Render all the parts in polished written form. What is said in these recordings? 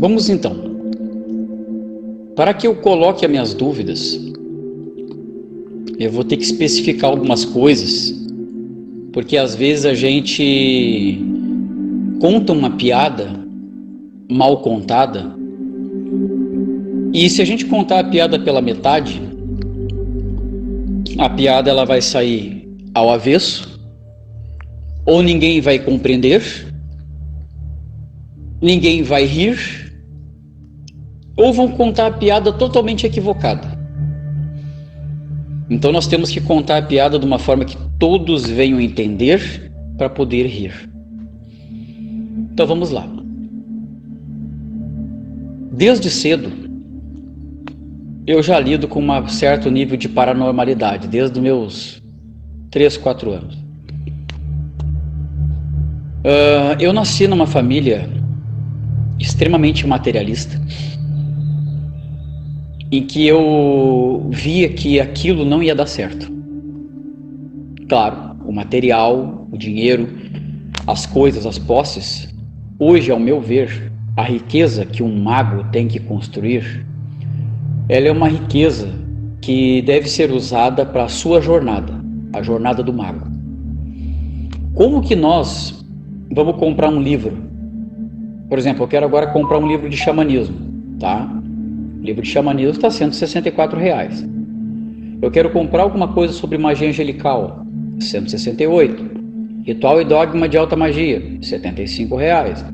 Vamos então. Para que eu coloque as minhas dúvidas, eu vou ter que especificar algumas coisas, porque às vezes a gente conta uma piada mal contada, e se a gente contar a piada pela metade, a piada ela vai sair ao avesso, ou ninguém vai compreender, ninguém vai rir, ou vão contar a piada totalmente equivocada. Então nós temos que contar a piada de uma forma que todos venham entender para poder rir. Então vamos lá. Desde cedo eu já lido com um certo nível de paranormalidade, desde os meus 3, 4 anos. Eu nasci numa família extremamente materialista, em que eu via que aquilo não ia dar certo. Claro, o material, o dinheiro, as coisas, as posses, hoje, ao meu ver, a riqueza que um mago tem que construir, ela é uma riqueza que deve ser usada para a sua jornada, a jornada do mago. Como que nós vamos comprar um livro? Por exemplo, eu quero agora comprar um livro de xamanismo, tá? O livro de xamanismo está R$164. Eu quero comprar alguma coisa sobre magia angelical, R$168. Ritual e dogma de alta magia, R$75.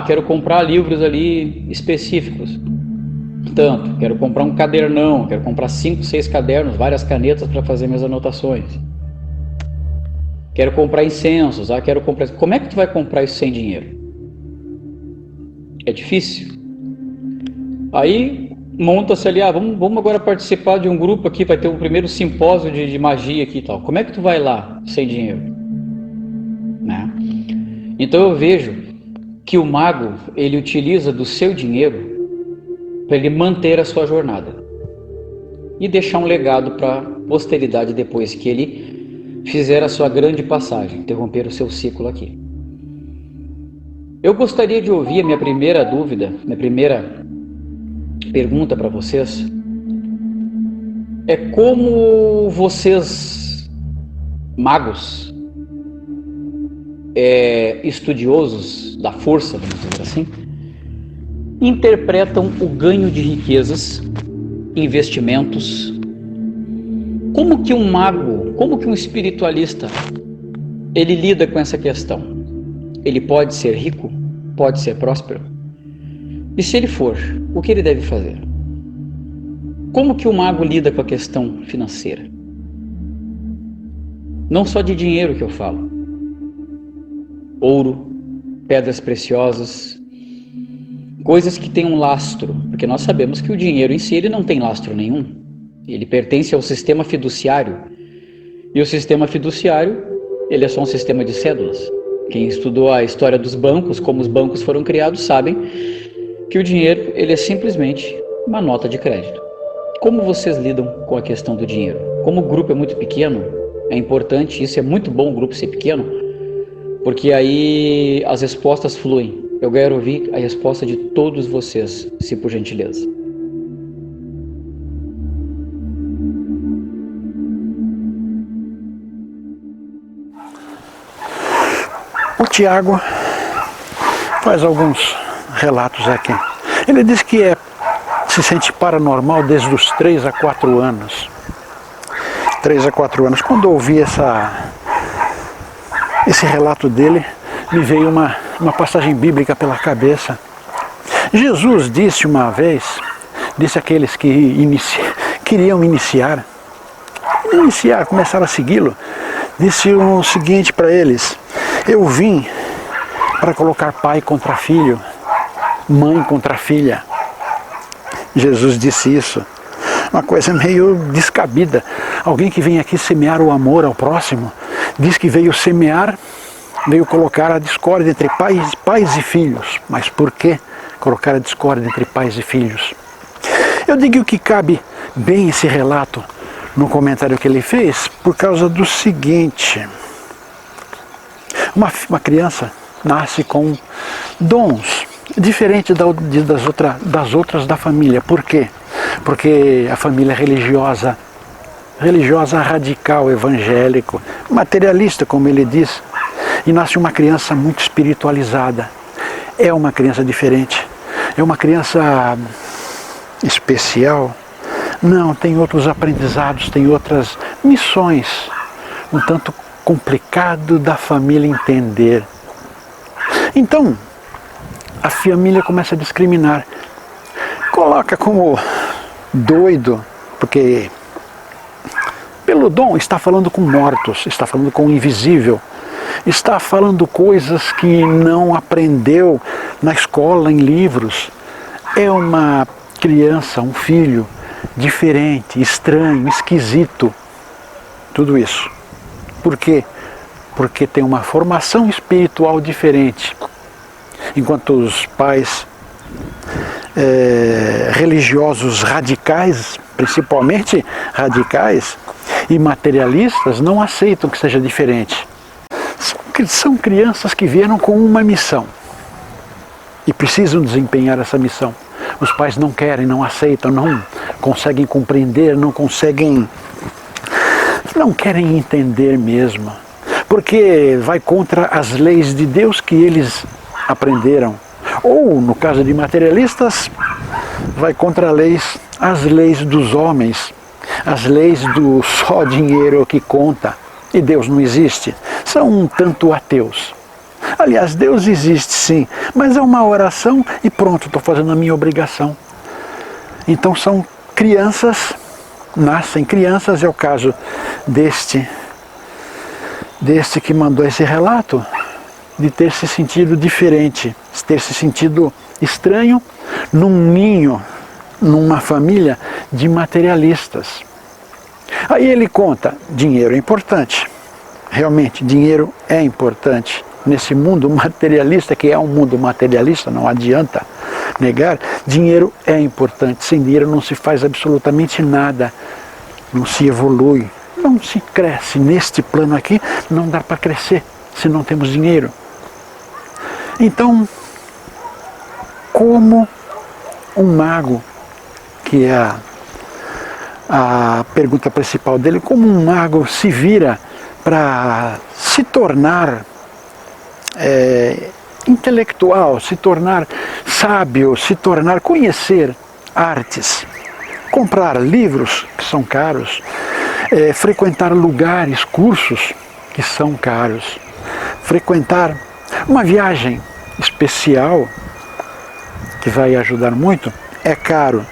Quero comprar livros ali específicos, tanto. Quero comprar um cadernão, quero comprar 5, 6 cadernos, várias canetas para fazer minhas anotações. Quero comprar incensos, quero comprar... Como é que tu vai comprar isso sem dinheiro? É difícil. Aí monta-se ali, vamos agora participar de um grupo aqui, vai ter o primeiro simpósio de magia aqui e tal. Como é que tu vai lá sem dinheiro? Né? Então eu vejo que o mago, ele utiliza do seu dinheiro para ele manter a sua jornada e deixar um legado para a posteridade depois que ele fizer a sua grande passagem, interromper o seu ciclo aqui. Eu gostaria de ouvir a minha primeira dúvida, minha primeira pergunta para vocês é como vocês, magos, estudiosos da força, vamos dizer assim, interpretam o ganho de riquezas, investimentos. Como que um mago, como que um espiritualista, ele lida com essa questão? Ele pode ser rico? Pode ser próspero? E se ele for, o que ele deve fazer? Como que o mago lida com a questão financeira? Não só de dinheiro que eu falo. Ouro, pedras preciosas, coisas que têm um lastro, porque nós sabemos que o dinheiro em si ele não tem lastro nenhum. Ele pertence ao sistema fiduciário. E o sistema fiduciário, ele é só um sistema de cédulas. Quem estudou a história dos bancos, como os bancos foram criados, sabem que o dinheiro ele é simplesmente uma nota de crédito. Como vocês lidam com a questão do dinheiro? Como o grupo é muito pequeno, é importante, isso é muito bom o grupo ser pequeno, porque aí as respostas fluem. Eu quero ouvir a resposta de todos vocês, se por gentileza. O Tiago faz alguns relatos aqui. Ele diz que se sente paranormal desde os 3 a 4 anos. 3 a 4 anos. Quando eu ouvi esse relato dele, me veio uma passagem bíblica pela cabeça. Jesus disse uma vez, disse àqueles que queriam iniciar, começaram a segui-lo, disse o seguinte para eles: eu vim para colocar pai contra filho, mãe contra filha. Jesus disse isso. Uma coisa meio descabida. Alguém que vem aqui semear o amor ao próximo, diz que veio semear, veio colocar a discórdia entre pais e filhos. Mas por que colocar a discórdia entre pais e filhos? Eu digo que cabe bem esse relato no comentário que ele fez, por causa do seguinte: uma criança nasce com dons, diferente das outras da família. Por quê? Porque a família é religiosa radical, evangélico, materialista, como ele diz, e nasce uma criança muito espiritualizada. É uma criança diferente, é uma criança especial. Não, tem outros aprendizados, tem outras missões, um tanto complicado da família entender. Então, a família começa a discriminar, coloca como doido, porque pelo dom está falando com mortos, está falando com o invisível, está falando coisas que não aprendeu na escola, em livros. É uma criança, um filho diferente, estranho, esquisito, tudo isso. Por quê? Porque tem uma formação espiritual diferente. Enquanto os pais religiosos radicais, principalmente radicais e materialistas, não aceitam que seja diferente. São crianças que vieram com uma missão e precisam desempenhar essa missão. Os pais não querem, não aceitam, não conseguem compreender, não querem entender mesmo, porque vai contra as leis de Deus que eles aprenderam. Ou, no caso de materialistas, vai contra as leis dos homens, as leis do só dinheiro que conta, e Deus não existe. São um tanto ateus. Aliás, Deus existe sim, mas é uma oração e pronto, estou fazendo a minha obrigação. Então são crianças, nascem crianças, é o caso deste que mandou esse relato, de ter se sentido diferente, ter se sentido estranho num ninho, numa família de materialistas. Aí ele conta, dinheiro é importante, realmente dinheiro é importante. Nesse mundo materialista, que é um mundo materialista, não adianta negar, dinheiro é importante. Sem dinheiro não se faz absolutamente nada, não se evolui, não se cresce. Neste plano aqui não dá para crescer se não temos dinheiro. Então, como um mago, que é a pergunta principal dele, como um mago se vira para se tornar intelectual, se tornar sábio, conhecer artes, comprar livros que são caros, frequentar lugares, cursos que são caros, frequentar uma viagem especial que vai ajudar muito, é caro,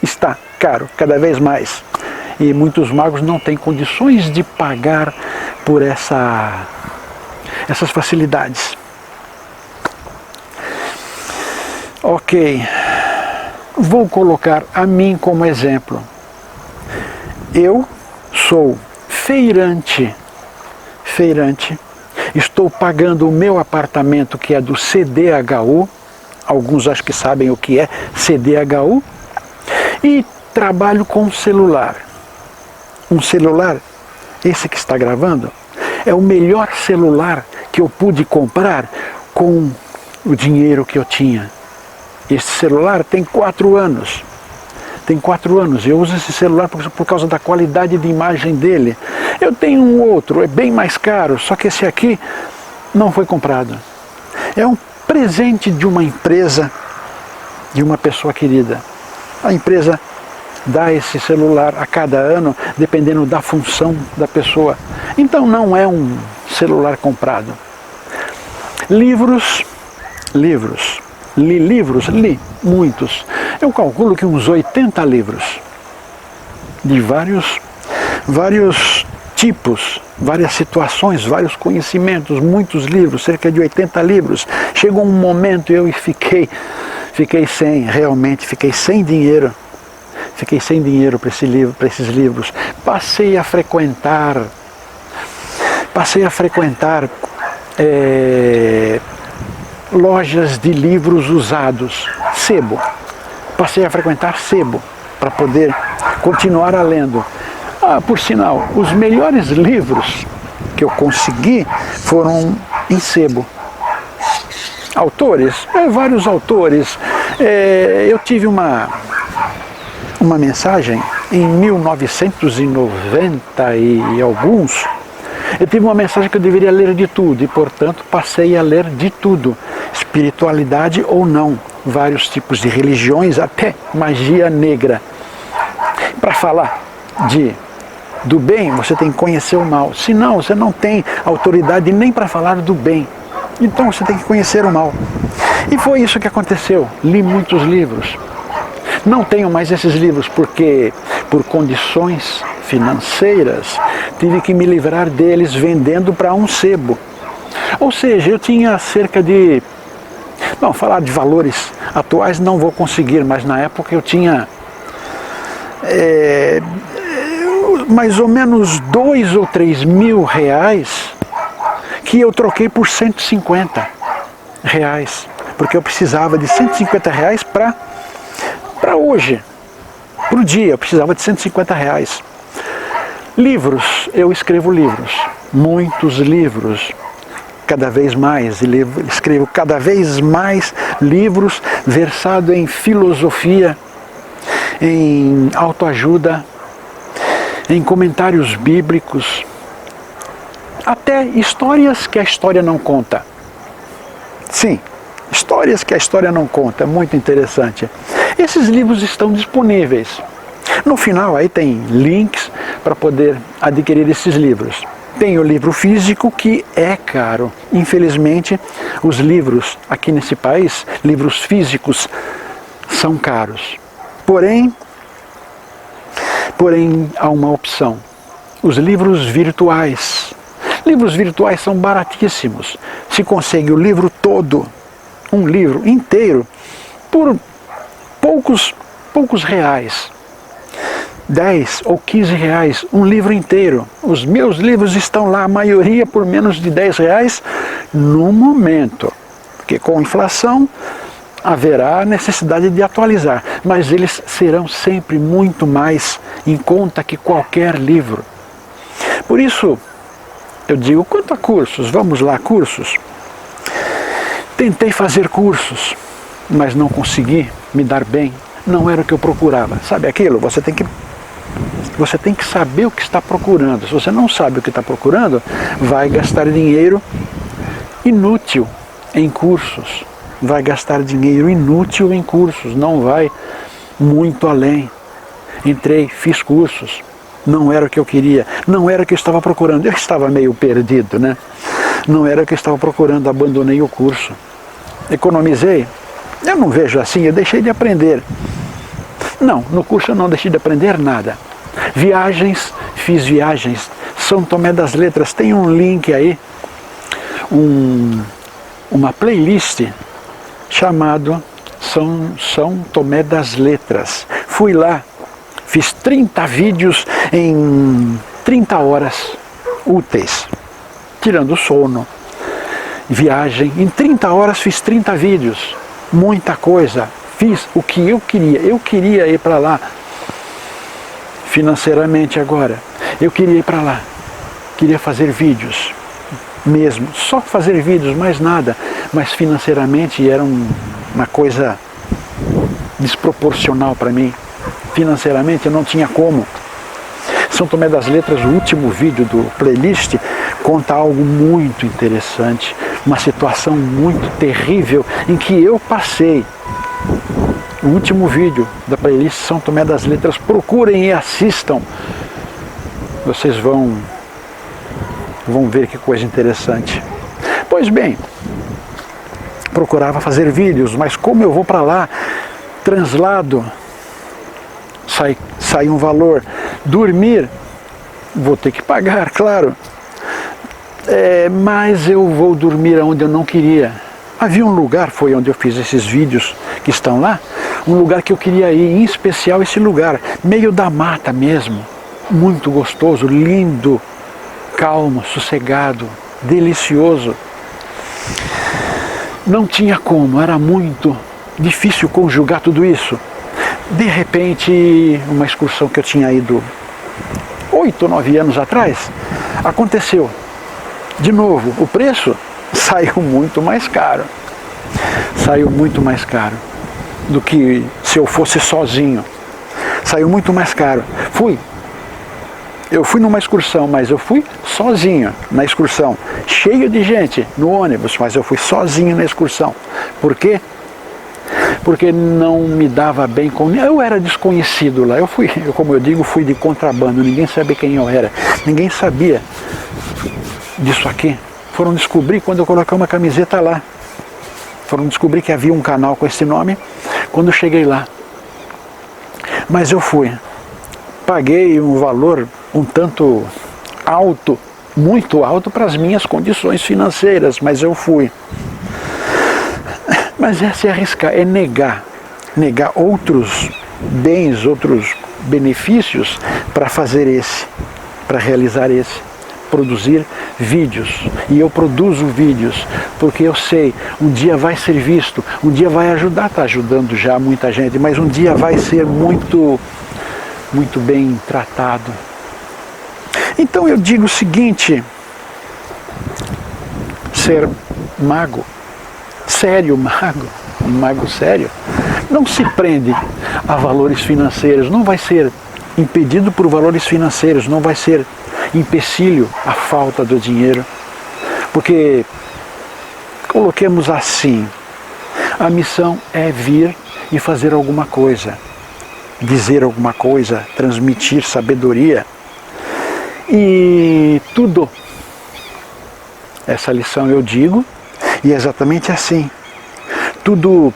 está caro, cada vez mais. E muitos magos não têm condições de pagar por essas facilidades. Ok, vou colocar a mim como exemplo. Eu sou feirante, estou pagando o meu apartamento, que é do CDHU, alguns acho que sabem o que é CDHU, e trabalho com celular. Um celular, esse que está gravando, é o melhor celular que eu pude comprar com o dinheiro que eu tinha. Este celular tem 4 anos. Tem 4 anos. Eu uso esse celular por causa da qualidade de imagem dele. Eu tenho um outro, é bem mais caro, só que esse aqui não foi comprado. É um presente de uma empresa, de uma pessoa querida. A empresa dá esse celular a cada ano, dependendo da função da pessoa. Então não é um celular comprado. Livros. Li muitos. Eu calculo que uns 80 livros. De vários tipos, várias situações, vários conhecimentos, muitos livros, cerca de 80 livros. Chegou um momento eu fiquei sem dinheiro. Fiquei sem dinheiro para esses livros. Passei a frequentar lojas de livros usados, sebo. Passei a frequentar sebo para poder continuar lendo. Por sinal, os melhores livros que eu consegui foram em sebo. Autores? Vários autores. Eu tive uma mensagem em 1990 e alguns. Eu tive uma mensagem que eu deveria ler de tudo e, portanto, passei a ler de tudo. Espiritualidade ou não, vários tipos de religiões, até magia negra. Para falar do bem, você tem que conhecer o mal. Senão, você não tem autoridade nem para falar do bem. Então, você tem que conhecer o mal. E foi isso que aconteceu. Li muitos livros. Não tenho mais esses livros porque, por condições financeiras, tive que me livrar deles vendendo para um sebo. Ou seja, eu tinha cerca de... Não, falar de valores atuais não vou conseguir, mas na época eu tinha mais ou menos 2 ou 3 mil reais que eu troquei por 150 reais, porque eu precisava de 150 reais para hoje, para o dia, eu precisava de 150 reais. Livros, eu escrevo livros, muitos livros, cada vez mais, escrevo cada vez mais livros versados em filosofia, em autoajuda, em comentários bíblicos, até histórias que a história não conta. Sim, histórias que a história não conta, muito interessante. Esses livros estão disponíveis. No final aí tem links para poder adquirir esses livros. Tem o livro físico, que é caro. Infelizmente, os livros aqui nesse país, livros físicos, são caros. Porém, há uma opção. Os livros virtuais. Livros virtuais são baratíssimos. Se consegue o livro todo, um livro inteiro, por poucos reais. 10 ou 15 reais, um livro inteiro. Os meus livros estão lá, a maioria por menos de 10 reais no momento. Porque com a inflação haverá necessidade de atualizar, mas eles serão sempre muito mais em conta que qualquer livro. Por isso, eu digo, quanto a cursos, vamos lá, cursos. Tentei fazer cursos, mas não consegui me dar bem. Não era o que eu procurava. Sabe aquilo? Você tem que saber o que está procurando. Se você não sabe o que está procurando, vai gastar dinheiro inútil em cursos. Vai gastar dinheiro inútil em cursos. Não vai muito além. Entrei, fiz cursos. Não era o que eu queria. Não era o que eu estava procurando. Eu estava meio perdido, né? Não era o que eu estava procurando. Abandonei o curso. Economizei. Eu não vejo assim. Eu deixei de aprender. Não, no curso eu não deixei de aprender nada. Viagens, fiz viagens. São Tomé das Letras, tem um link aí, uma playlist chamado São Tomé das Letras. Fui lá, fiz 30 vídeos em 30 horas úteis, tirando o sono, viagem. Em 30 horas fiz 30 vídeos, muita coisa. Fiz o que eu queria ir para lá, financeiramente agora, eu queria ir para lá, queria fazer vídeos, mesmo, só fazer vídeos, mais nada, mas financeiramente era uma coisa desproporcional para mim, financeiramente eu não tinha como. São Tomé das Letras, o último vídeo do playlist, conta algo muito interessante, uma situação muito terrível em que eu passei. O último vídeo da playlist São Tomé das Letras, procurem e assistam. Vocês vão ver que coisa interessante. Pois bem, procurava fazer vídeos, mas como eu vou para lá, translado, sai um valor. Dormir, vou ter que pagar, claro. Mas eu vou dormir onde eu não queria. Havia um lugar, foi onde eu fiz esses vídeos que estão lá, um lugar que eu queria ir, em especial esse lugar, meio da mata mesmo, muito gostoso, lindo, calmo, sossegado, delicioso. Não tinha como, era muito difícil conjugar tudo isso. De repente, uma excursão que eu tinha ido 8 ou 9 anos atrás, aconteceu. De novo, o preço saiu muito mais caro. saiu muito mais caro do que se eu fosse sozinho. Saiu muito mais caro. Eu fui numa excursão, mas eu fui sozinho na excursão, cheio de gente no ônibus, mas eu fui sozinho na excursão. Por quê? Porque não me dava bem com... Eu era desconhecido lá, como eu digo, fui de contrabando, ninguém sabia quem eu era, ninguém sabia disso aqui. Foram descobrir quando eu coloquei uma camiseta lá. Foram descobrir que havia um canal com esse nome quando eu cheguei lá. Mas eu fui. Paguei um valor um tanto alto, muito alto para as minhas condições financeiras, mas eu fui. Mas é se arriscar, é negar outros bens, outros benefícios para fazer para realizar produzir vídeos. E eu produzo vídeos porque eu sei, um dia vai ser visto, um dia vai ajudar, está ajudando já muita gente, mas um dia vai ser muito bem tratado. Então eu digo o seguinte: ser mago, sério mago, um mago sério, não se prende a valores financeiros, não vai ser impedido por valores financeiros, não vai ser empecilho a falta do dinheiro, porque, coloquemos assim, a missão é vir e fazer alguma coisa, dizer alguma coisa, transmitir sabedoria, e tudo, essa lição eu digo, e é exatamente assim, tudo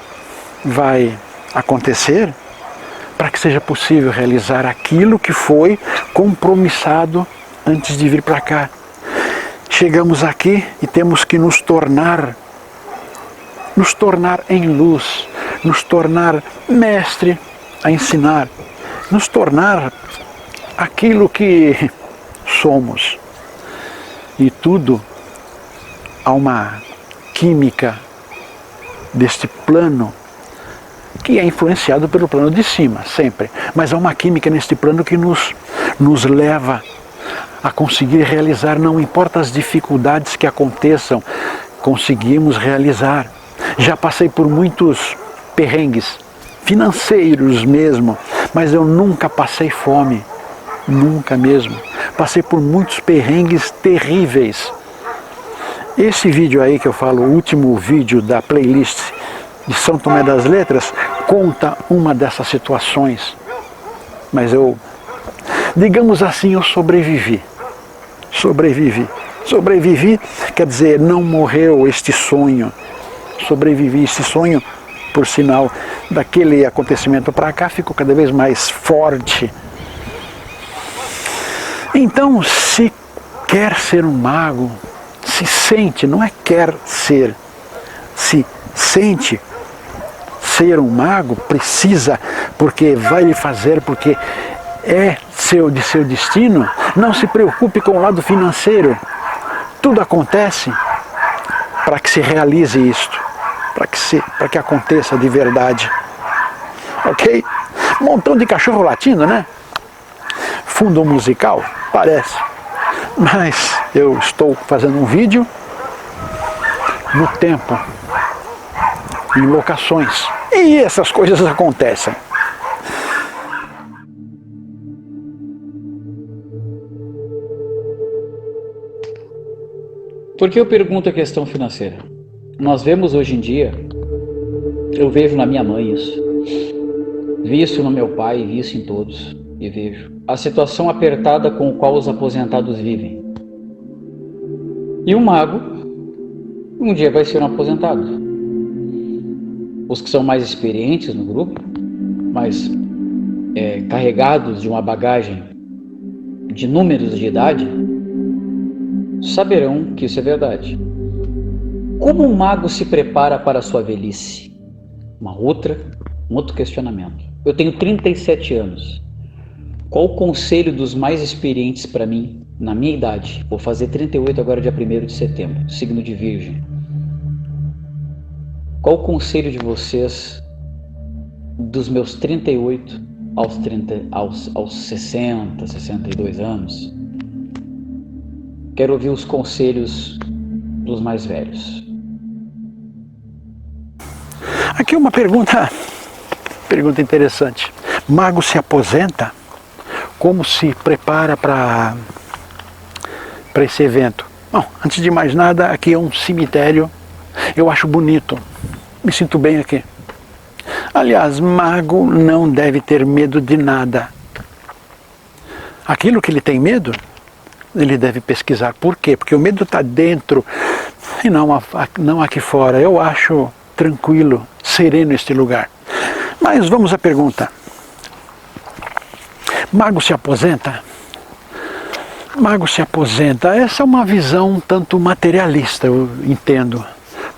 vai acontecer para que seja possível realizar aquilo que foi compromissado antes de vir para cá. Chegamos aqui e temos que nos tornar em luz, nos tornar mestre a ensinar, nos tornar aquilo que somos. E tudo há uma química deste plano que é influenciado pelo plano de cima, sempre. Mas há uma química neste plano que nos leva a conseguir realizar, não importa as dificuldades que aconteçam, conseguimos realizar. Já passei por muitos perrengues, financeiros mesmo, mas eu nunca passei fome, nunca mesmo. Passei por muitos perrengues terríveis. Esse vídeo aí que eu falo, o último vídeo da playlist de São Tomé das Letras, conta uma dessas situações. Mas digamos assim, eu sobrevivi. Sobrevivi, quer dizer, não morreu este sonho. Sobrevivi, este sonho, por sinal, daquele acontecimento para cá, ficou cada vez mais forte. Então, se quer ser um mago, se sente, não é quer ser, se sente ser um mago, precisa, porque vai lhe fazer, porque é de seu destino, não se preocupe com o lado financeiro. Tudo acontece para que se realize isto, para que aconteça de verdade. Ok? Um montão de cachorro latindo, né? Fundo musical, parece. Mas eu estou fazendo um vídeo no tempo, em locações, e essas coisas acontecem. Por que eu pergunto a questão financeira? Nós vemos hoje em dia, eu vejo na minha mãe isso, vi isso no meu pai, vi isso em todos, e vejo a situação apertada com a qual os aposentados vivem. E um mago, um dia vai ser um aposentado. Os que são mais experientes no grupo, mais carregados de uma bagagem de números de idade, saberão que isso é verdade. Como um mago se prepara para a sua velhice? Um outro questionamento. Eu tenho 37 anos. Qual o conselho dos mais experientes para mim, na minha idade? Vou fazer 38 agora, dia 1º de setembro, signo de Virgem. Qual o conselho de vocês dos meus 38 aos 60, 62 anos? Quero ouvir os conselhos dos mais velhos. Aqui uma pergunta interessante. Mago se aposenta? Como se prepara para esse evento? Bom, antes de mais nada, aqui é um cemitério. Eu acho bonito. Me sinto bem aqui. Aliás, mago não deve ter medo de nada. Aquilo que ele tem medo, ele deve pesquisar. Por quê? Porque o medo está dentro e não aqui fora. Eu acho tranquilo, sereno este lugar. Mas vamos à pergunta. Mago se aposenta? Mago se aposenta. Essa é uma visão um tanto materialista, eu entendo.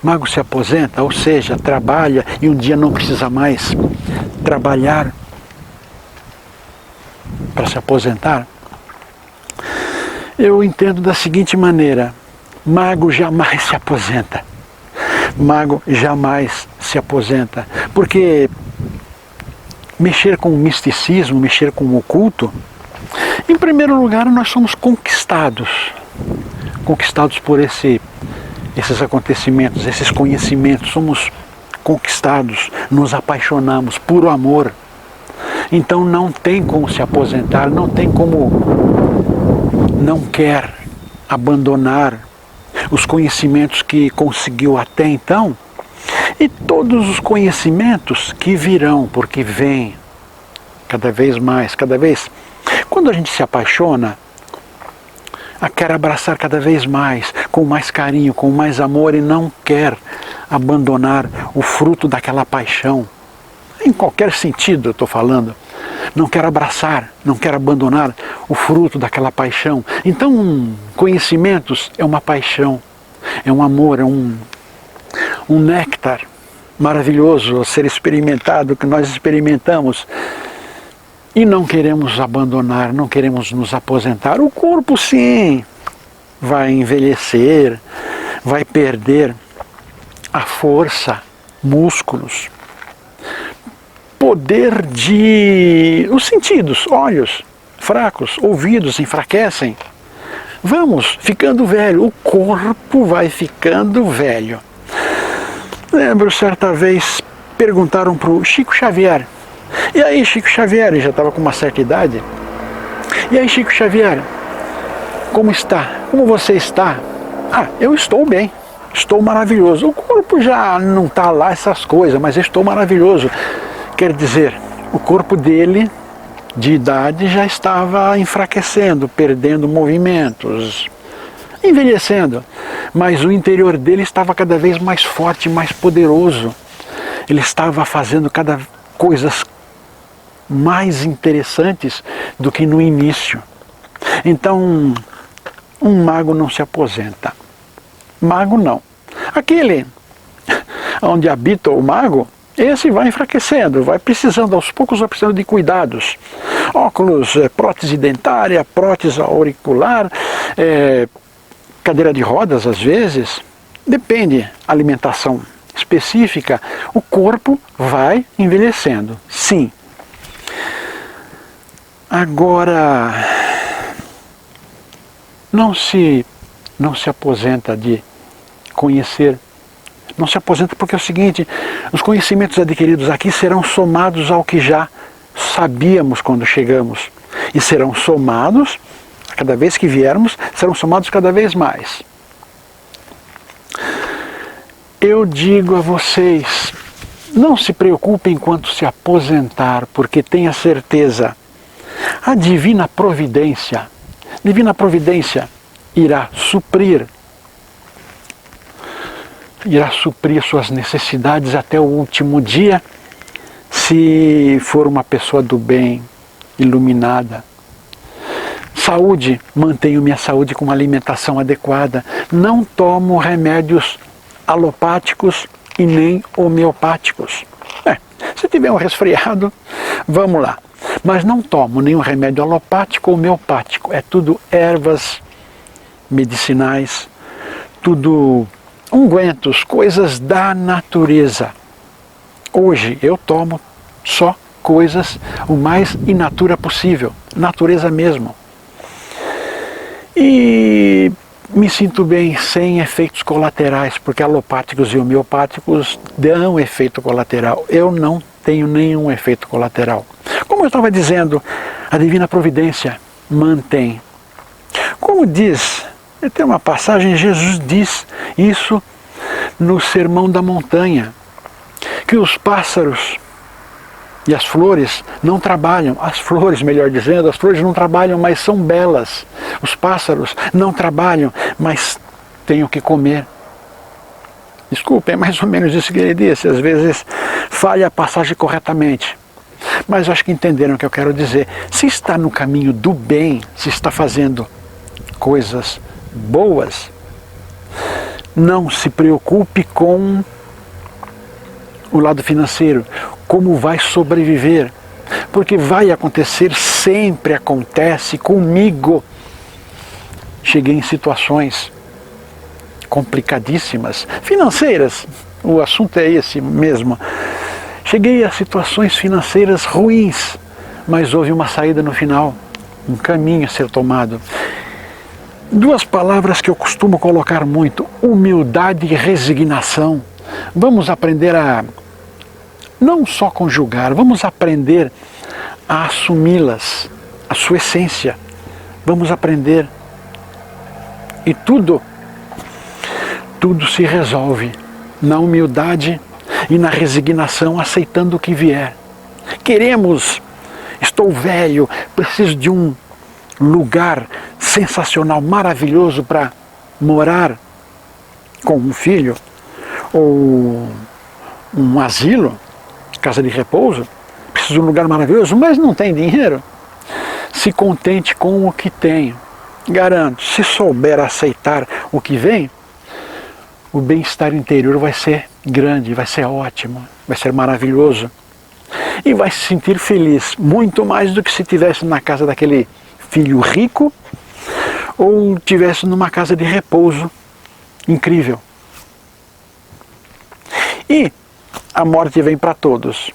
Mago se aposenta, ou seja, trabalha e um dia não precisa mais trabalhar para se aposentar. Eu entendo da seguinte maneira: mago jamais se aposenta. Mago jamais se aposenta. Porque mexer com o misticismo, mexer com o oculto, em primeiro lugar nós somos conquistados por esses acontecimentos, esses conhecimentos, somos conquistados, nos apaixonamos, puro amor. Então não tem como se aposentar, não tem como não quer abandonar os conhecimentos que conseguiu até então e todos os conhecimentos que virão, porque vêm cada vez mais, cada vez. Quando a gente se apaixona, quer abraçar cada vez mais, com mais carinho, com mais amor e não quer abandonar o fruto daquela paixão. Em qualquer sentido eu estou falando. Não quer abraçar, não quer abandonar o fruto daquela paixão. Então, conhecimentos é uma paixão, é um amor, é um néctar maravilhoso a ser experimentado, que nós experimentamos. E não queremos abandonar, não queremos nos aposentar. O corpo, sim, vai envelhecer, vai perder a força, músculos, poder os sentidos, olhos fracos, ouvidos enfraquecem. Vamos ficando velho, o corpo vai ficando velho. Lembro, certa vez, perguntaram para o Chico Xavier. E aí, Chico Xavier, ele já estava com uma certa idade. E aí, Chico Xavier, como está? Como você está? Eu estou bem, estou maravilhoso. O corpo já não está lá essas coisas, mas eu estou maravilhoso. Quer dizer, o corpo dele, de idade, já estava enfraquecendo, perdendo movimentos, envelhecendo. Mas o interior dele estava cada vez mais forte, mais poderoso. Ele estava fazendo coisas mais interessantes do que no início. Então, um mago não se aposenta. Mago não. Aquele onde habita o mago, esse vai enfraquecendo, vai precisando, aos poucos vai precisando de cuidados. Óculos, prótese dentária, prótese auricular, cadeira de rodas às vezes, depende, alimentação específica, o corpo vai envelhecendo, sim. Agora, não se aposenta de conhecer, não se aposenta porque é o seguinte, os conhecimentos adquiridos aqui serão somados ao que já sabíamos quando chegamos, e serão somados, cada vez que viermos, serão somados cada vez mais. Eu digo a vocês, não se preocupem quanto se aposentar, porque tenha certeza, a divina providência irá suprir suas necessidades até o último dia, se for uma pessoa do bem, iluminada. Saúde, mantenho minha saúde com uma alimentação adequada, não tomo remédios alopáticos e nem homeopáticos. Se tiver um resfriado, vamos lá. Mas não tomo nenhum remédio alopático ou homeopático. É tudo ervas medicinais, tudo ungüentos, coisas da natureza. Hoje eu tomo só coisas o mais in natura possível, natureza mesmo. E Me sinto bem sem efeitos colaterais, porque alopáticos e homeopáticos dão efeito colateral. Eu não tenho nenhum efeito colateral. Como eu estava dizendo, a Divina Providência mantém. Como diz, tem uma passagem, Jesus diz isso no Sermão da Montanha, que os pássaros e as flores não trabalham, as flores, melhor dizendo, as flores não trabalham, mas são belas. Os pássaros não trabalham, mas têm o que comer. Desculpem, é mais ou menos isso que ele disse. Às vezes falha a passagem corretamente. Mas acho que entenderam o que eu quero dizer. Se está no caminho do bem, se está fazendo coisas boas, não se preocupe com o lado financeiro, como vai sobreviver, porque vai acontecer, sempre acontece comigo. Cheguei em situações complicadíssimas, financeiras, o assunto é esse mesmo. Cheguei a situações financeiras ruins, mas houve uma saída no final, um caminho a ser tomado. Duas palavras que eu costumo colocar muito: humildade e resignação. Vamos aprender a não só conjugar, vamos aprender a assumi-las, a sua essência. Vamos aprender. E tudo se resolve na humildade e na resignação, aceitando o que vier. Estou velho, preciso de um lugar sensacional, maravilhoso para morar com um filho, ou um asilo, casa de repouso, preciso de um lugar maravilhoso, mas não tem dinheiro. Se contente com o que tem. Garanto, se souber aceitar o que vem, o bem-estar interior vai ser grande, vai ser ótimo, vai ser maravilhoso. E vai se sentir feliz, muito mais do que se estivesse na casa daquele filho rico, ou estivesse numa casa de repouso incrível. E a morte vem para todos.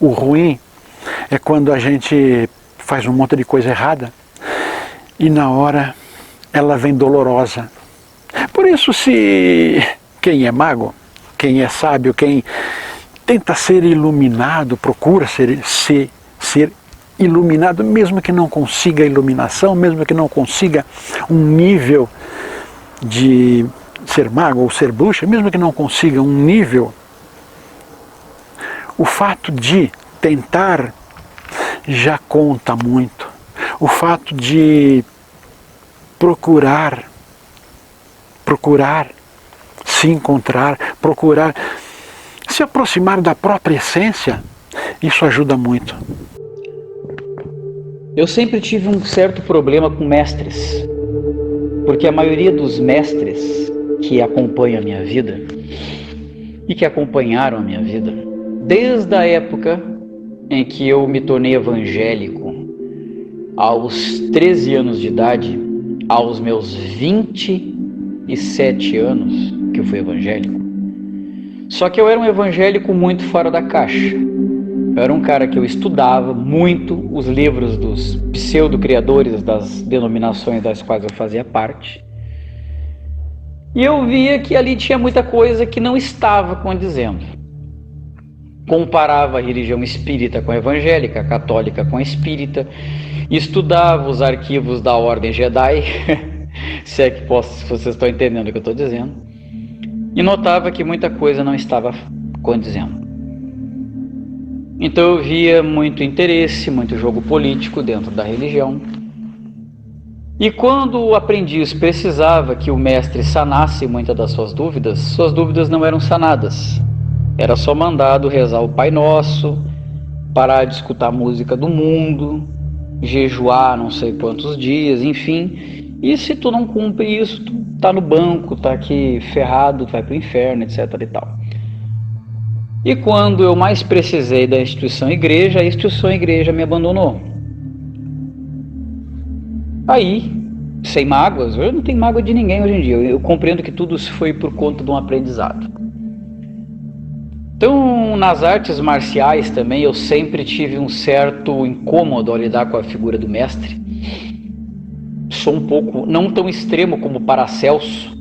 O ruim é quando a gente faz um monte de coisa errada e na hora ela vem dolorosa. Por isso, se quem é mago, quem é sábio, quem tenta ser iluminado, procura ser iluminado, mesmo que não consiga iluminação, mesmo que não consiga um nível de ser mago ou ser bruxa, mesmo que não consiga um nível, o fato de tentar já conta muito. O fato de procurar se encontrar, procurar se aproximar da própria essência, isso ajuda muito. Eu sempre tive um certo problema com mestres, porque a maioria dos mestres que acompanham a minha vida e que acompanharam a minha vida, desde a época em que eu me tornei evangélico, aos 13 anos de idade, aos meus 27 anos que eu fui evangélico. Só que eu era um evangélico muito fora da caixa. Eu era um cara que eu estudava muito os livros dos pseudo-criadores das denominações das quais eu fazia parte. E eu via que ali tinha muita coisa que não estava condizendo. Comparava a religião espírita com a evangélica, a católica com a espírita, estudava os arquivos da Ordem Jedi, se é que vocês estão entendendo o que eu estou dizendo, e notava que muita coisa não estava condizendo. Então eu via muito interesse, muito jogo político dentro da religião. E quando o aprendiz precisava que o mestre sanasse muitas das suas dúvidas não eram sanadas. Era só mandado rezar o Pai Nosso, parar de escutar música do mundo, jejuar não sei quantos dias, enfim. E se tu não cumpre isso, tu tá no banco, tá aqui ferrado, tu vai pro inferno, etc e tal. E quando eu mais precisei da instituição igreja, a instituição igreja me abandonou. Aí, sem mágoas, eu não tenho mágoa de ninguém hoje em dia, eu compreendo que tudo foi por conta de um aprendizado. Então, nas artes marciais também, eu sempre tive um certo incômodo ao lidar com a figura do mestre. sou um pouco, não tão extremo como Paracelso,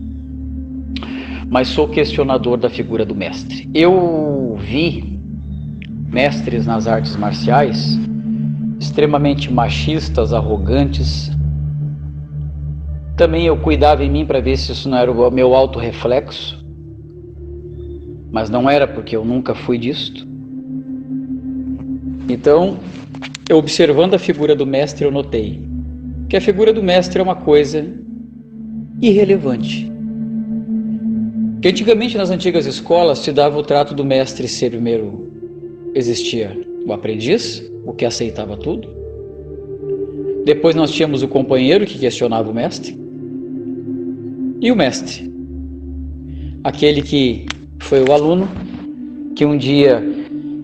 mas sou questionador da figura do mestre. Eu vi mestres nas artes marciais extremamente machistas, arrogantes. Também eu cuidava em mim para ver se isso não era o meu autorreflexo, mas não era, porque eu nunca fui disto. Então, eu observando a figura do mestre, eu notei que a figura do mestre é uma coisa irrelevante. Que antigamente nas antigas escolas se dava o trato do mestre ser primeiro, existia o aprendiz, o que aceitava tudo. Depois nós tínhamos o companheiro que questionava o mestre. E o mestre, aquele que foi o aluno, que um dia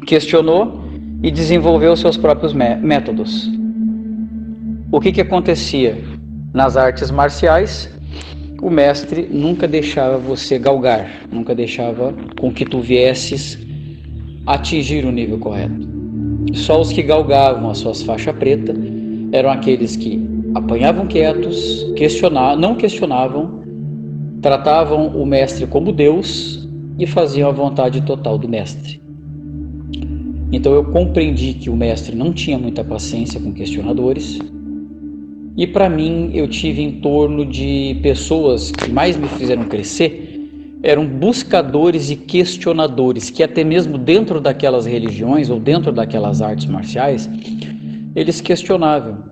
questionou e desenvolveu seus próprios métodos. O que acontecia? Nas artes marciais, o mestre nunca deixava você galgar, nunca deixava com que tu viesses atingir o nível correto. Só os que galgavam as suas faixas pretas eram aqueles que apanhavam quietos, não questionavam, tratavam o mestre como Deus e faziam a vontade total do mestre. Então eu compreendi que o mestre não tinha muita paciência com questionadores, e para mim eu tive em torno de pessoas que mais me fizeram crescer, eram buscadores e questionadores, que até mesmo dentro daquelas religiões ou dentro daquelas artes marciais, eles questionavam.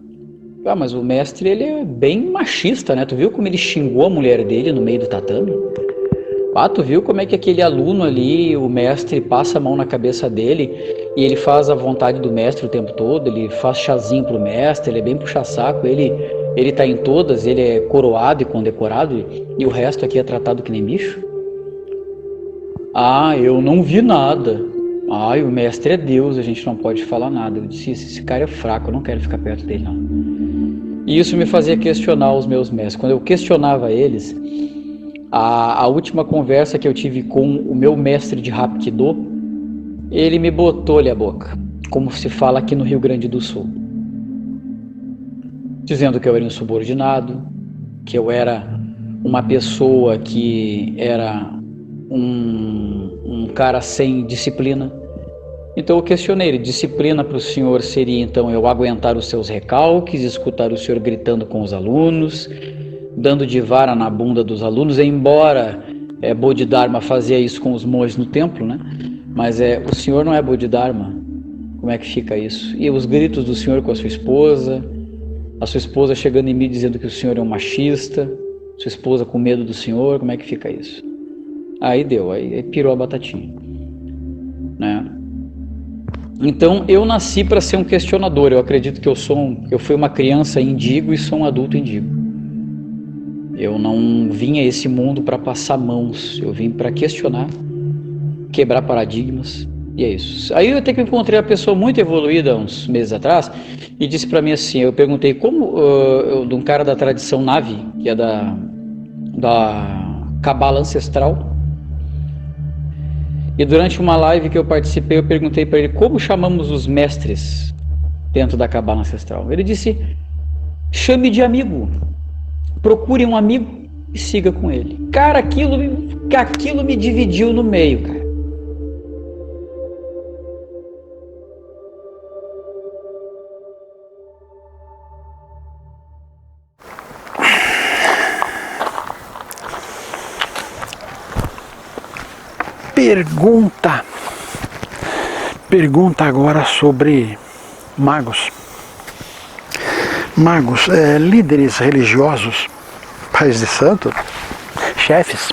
Ah, mas o mestre, ele é bem machista, né? Tu viu como ele xingou a mulher dele no meio do tatame? Ah, tu viu como é que aquele aluno ali, o mestre passa a mão na cabeça dele e ele faz a vontade do mestre o tempo todo, ele faz chazinho pro mestre, ele é bem puxa-saco, ele tá em todas, ele é coroado e condecorado e o resto aqui é tratado que nem bicho? Ah, eu não vi nada. Ah, o mestre é Deus, a gente não pode falar nada. Eu disse, esse cara é fraco, eu não quero ficar perto dele não. E isso me fazia questionar os meus mestres. Quando eu questionava eles, a última conversa que eu tive com o meu mestre de Hapkido, ele me botou-lhe a boca, como se fala aqui no Rio Grande do Sul, dizendo que eu era insubordinado, que eu era uma pessoa que era um cara sem disciplina. Então eu questionei, disciplina para o senhor seria então eu aguentar os seus recalques, escutar o senhor gritando com os alunos, dando de vara na bunda dos alunos, embora Bodhidharma fazia isso com os monges no templo, né? Mas o senhor não é Bodhidharma, como é que fica isso? E os gritos do senhor com a sua esposa chegando em mim dizendo que o senhor é um machista, sua esposa com medo do senhor, como é que fica isso? Aí deu, aí pirou a batatinha, né? Então eu nasci para ser um questionador. Eu acredito que eu fui uma criança índigo e sou um adulto índigo. Eu não vim a esse mundo para passar mãos, eu vim para questionar, quebrar paradigmas, e é isso. Aí eu até que encontrei uma pessoa muito evoluída uns meses atrás e disse para mim assim, eu perguntei como de um cara da tradição Navi, que é da Cabala ancestral. E durante uma live que eu participei, eu perguntei para ele como chamamos os mestres dentro da Cabala ancestral. Ele disse, chame de amigo, procure um amigo e siga com ele. Cara, aquilo me dividiu no meio, cara. Pergunta agora sobre magos. Magos, líderes religiosos, pais de santo, chefes,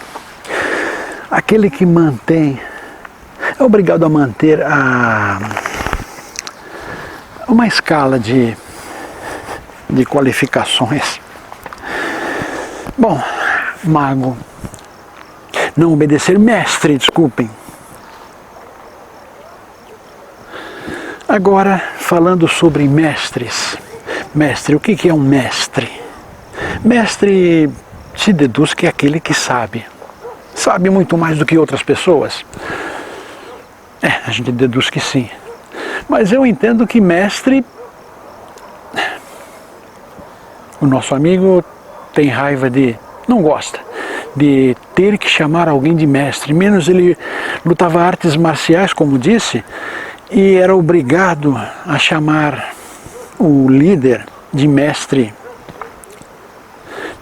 aquele que é obrigado a manter uma escala de qualificações. Bom, mago, não obedecer, mestre, desculpem. Agora, falando sobre mestres. Mestre, o que é um mestre? Mestre se deduz que é aquele que sabe. Sabe muito mais do que outras pessoas? A gente deduz que sim. Mas eu entendo que mestre O nosso amigo tem raiva não gosta de ter que chamar alguém de mestre, menos ele lutava artes marciais, como disse, e era obrigado a chamar o líder de mestre.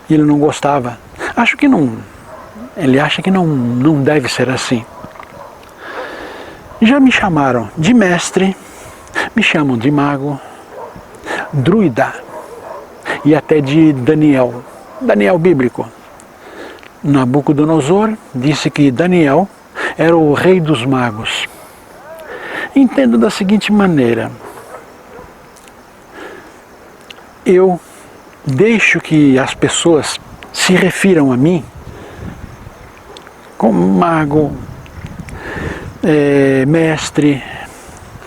E ele não gostava. Ele acha que não deve ser assim. Já me chamaram de mestre, me chamam de mago, druida e até de Daniel bíblico. Nabucodonosor disse que Daniel era o rei dos magos. Entendo da seguinte maneira: eu deixo que as pessoas se refiram a mim como mago, mestre,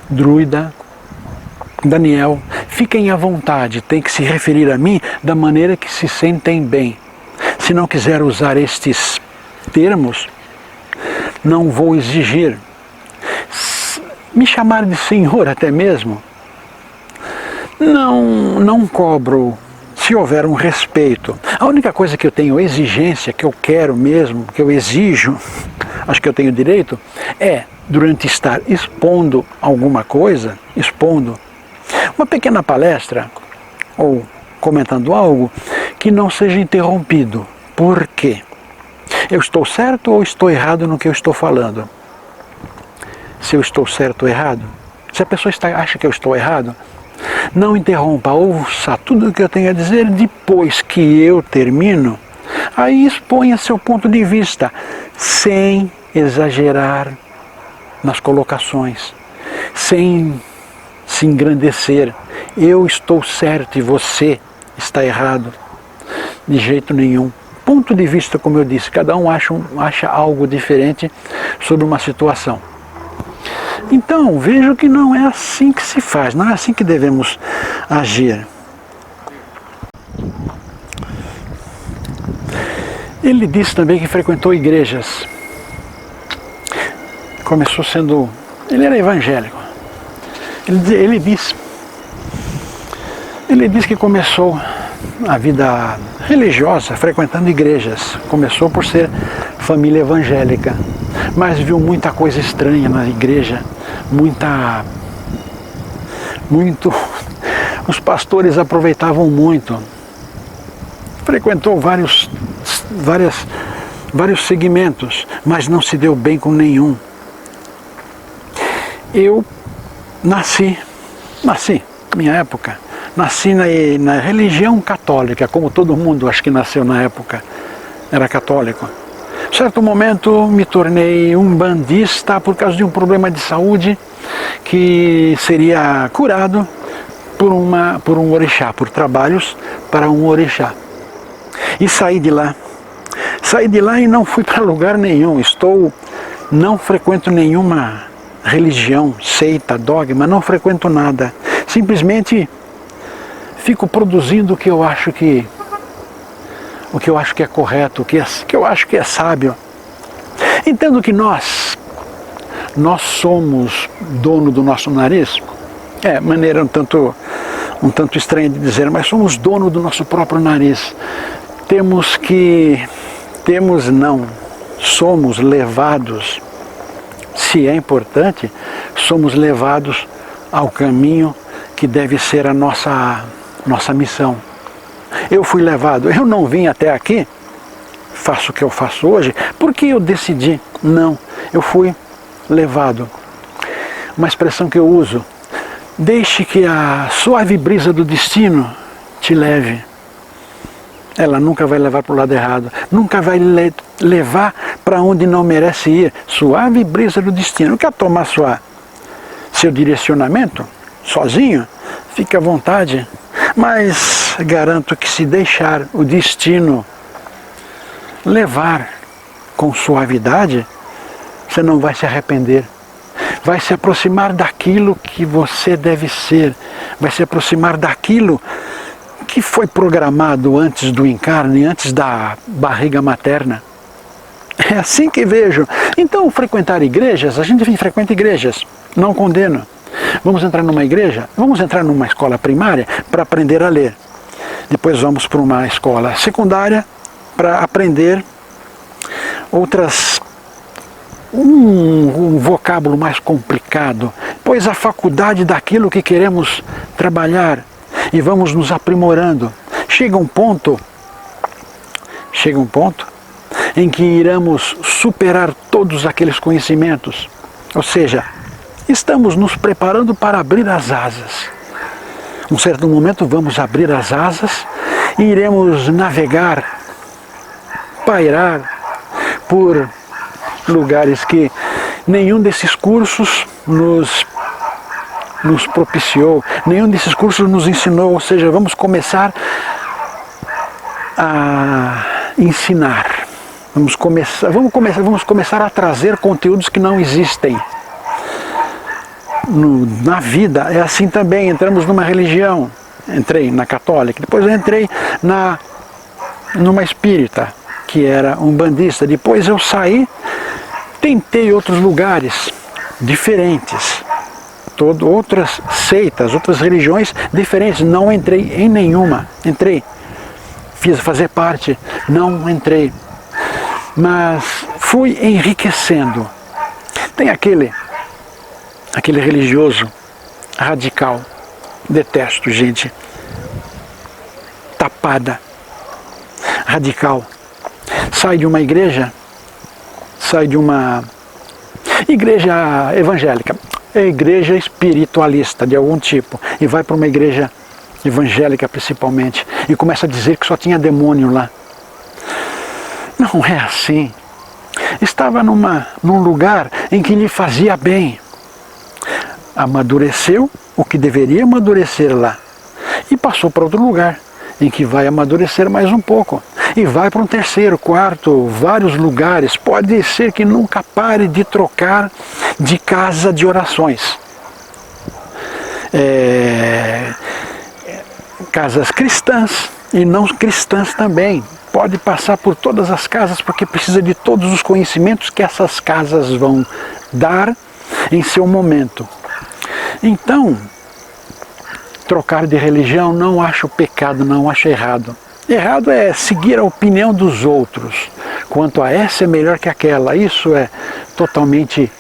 druida, Daniel. Fiquem à vontade, tem que se referir a mim da maneira que se sentem bem. Se não quiser usar estes termos, não vou exigir. Me chamar de senhor até mesmo, não cobro, se houver um respeito. A única coisa que eu tenho exigência, que eu quero mesmo, que eu exijo, acho que eu tenho direito, é, durante estar expondo alguma coisa, uma pequena palestra, ou comentando algo, que não seja interrompido. Por quê? Eu estou certo ou estou errado no que eu estou falando? Se eu estou certo ou errado? Se a pessoa acha que eu estou errado, não interrompa, ouça tudo o que eu tenho a dizer. Depois que eu termino, aí exponha seu ponto de vista, sem exagerar nas colocações, sem se engrandecer. Eu estou certo e você está errado. De jeito nenhum. Ponto de vista, como eu disse, cada um acha algo diferente sobre uma situação. Então, vejo que não é assim que se faz, não é assim que devemos agir. Ele disse também que frequentou igrejas. Ele era evangélico. Ele disse que começou a vida religiosa frequentando igrejas. Começou por ser família evangélica, mas viu muita coisa estranha na igreja, os pastores aproveitavam muito. Frequentou vários segmentos, mas não se deu bem com nenhum. Eu nasci, minha época, nasci na religião católica, como todo mundo acho que nasceu na época, era católico. Em certo momento me tornei umbandista por causa de um problema de saúde que seria curado por um orixá, por trabalhos para um orixá. E saí de lá e não fui para lugar nenhum. Não frequento nenhuma religião, seita, dogma, não frequento nada. Simplesmente fico produzindo o que eu acho que é correto, o que eu acho que é sábio. Entendo que nós somos dono do nosso nariz. Maneira um tanto estranha de dizer, mas somos dono do nosso próprio nariz. Somos levados, se é importante, somos levados ao caminho que deve ser a nossa missão. Eu fui levado, eu não vim até aqui, faço o que eu faço hoje, porque eu decidi. Não, eu fui levado. Uma expressão que eu uso: deixe que a suave brisa do destino te leve. Ela nunca vai levar para o lado errado, nunca vai levar para onde não merece ir. Suave brisa do destino. Quer tomar seu direcionamento sozinho? Fique à vontade. Mas garanto que se deixar o destino levar com suavidade, você não vai se arrepender. Vai se aproximar daquilo que você deve ser. Vai se aproximar daquilo que foi programado antes do encarne, antes da barriga materna. É assim que vejo. Então, frequentar igrejas, a gente frequenta igrejas, não condeno. Vamos entrar numa igreja? Vamos entrar numa escola primária para aprender a ler. Depois vamos para uma escola secundária para aprender um vocábulo mais complicado. Depois a faculdade daquilo que queremos trabalhar e vamos nos aprimorando. Chega um ponto em que iremos superar todos aqueles conhecimentos. Ou seja, estamos nos preparando para abrir as asas. Um certo momento vamos abrir as asas e iremos navegar, pairar por lugares que nenhum desses cursos nos propiciou, nenhum desses cursos nos ensinou. Ou seja, vamos começar a ensinar. Vamos começar a trazer conteúdos que não existem. Na vida é assim também. Entramos numa religião, entrei na católica, depois eu entrei numa espírita, que era umbandista. Depois eu saí, tentei outros lugares diferentes, outras seitas, outras religiões diferentes. Não entrei em nenhuma. Fiz fazer parte, não entrei. Mas fui enriquecendo. Tem aquele religioso radical, detesto gente tapada, radical, sai de uma igreja evangélica, igreja espiritualista de algum tipo, e vai para uma igreja evangélica principalmente, e começa a dizer que só tinha demônio lá. Não é assim. Estava num lugar em que lhe fazia bem. Amadureceu o que deveria amadurecer lá. E passou para outro lugar, em que vai amadurecer mais um pouco. E vai para um terceiro, quarto, vários lugares. Pode ser que nunca pare de trocar de casa de orações. Casas cristãs e não cristãs também. Pode passar por todas as casas, porque precisa de todos os conhecimentos que essas casas vão dar em seu momento. Então, trocar de religião não acho pecado, não acho errado. Errado é seguir a opinião dos outros. Quanto a essa é melhor que aquela. Isso é totalmente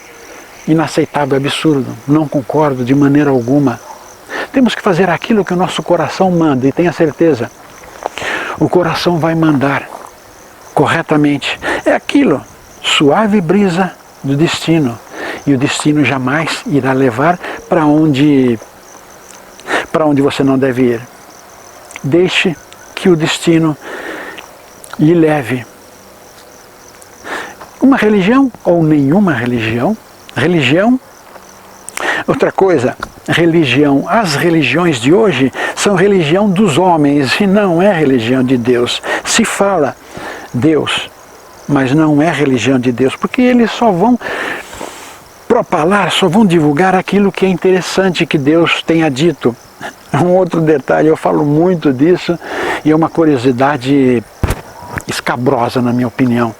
inaceitável, absurdo. Não concordo de maneira alguma. Temos que fazer aquilo que o nosso coração manda, e tenha certeza, o coração vai mandar corretamente. É aquilo, suave brisa do destino. E o destino jamais irá levar para onde você não deve ir. Deixe que o destino lhe leve. Uma religião ou nenhuma religião. Outra coisa, religião. As religiões de hoje são religião dos homens e não é religião de Deus. Se fala Deus, mas não é religião de Deus, porque eles só vão propalar, só vão divulgar aquilo que é interessante que Deus tenha dito. Um outro detalhe, eu falo muito disso e é uma curiosidade escabrosa na minha opinião.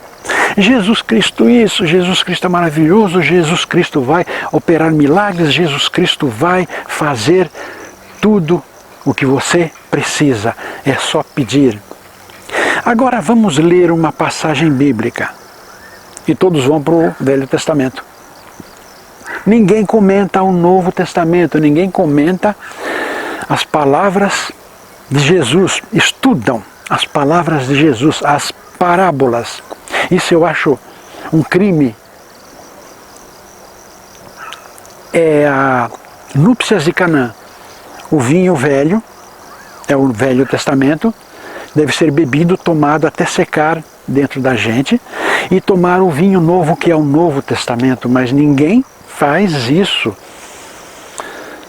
Jesus Cristo isso, Jesus Cristo é maravilhoso, Jesus Cristo vai operar milagres, Jesus Cristo vai fazer tudo o que você precisa, é só pedir. Agora vamos ler uma passagem bíblica, e todos vão para o Velho Testamento. Ninguém comenta o Novo Testamento, ninguém comenta as palavras de Jesus, estudam as palavras de Jesus, as parábolas. Isso eu acho um crime. É a Núpcias de Canaã. O vinho velho, é o Velho Testamento, deve ser bebido, tomado até secar dentro da gente, e tomar o vinho novo, que é o Novo Testamento, mas ninguém faz isso.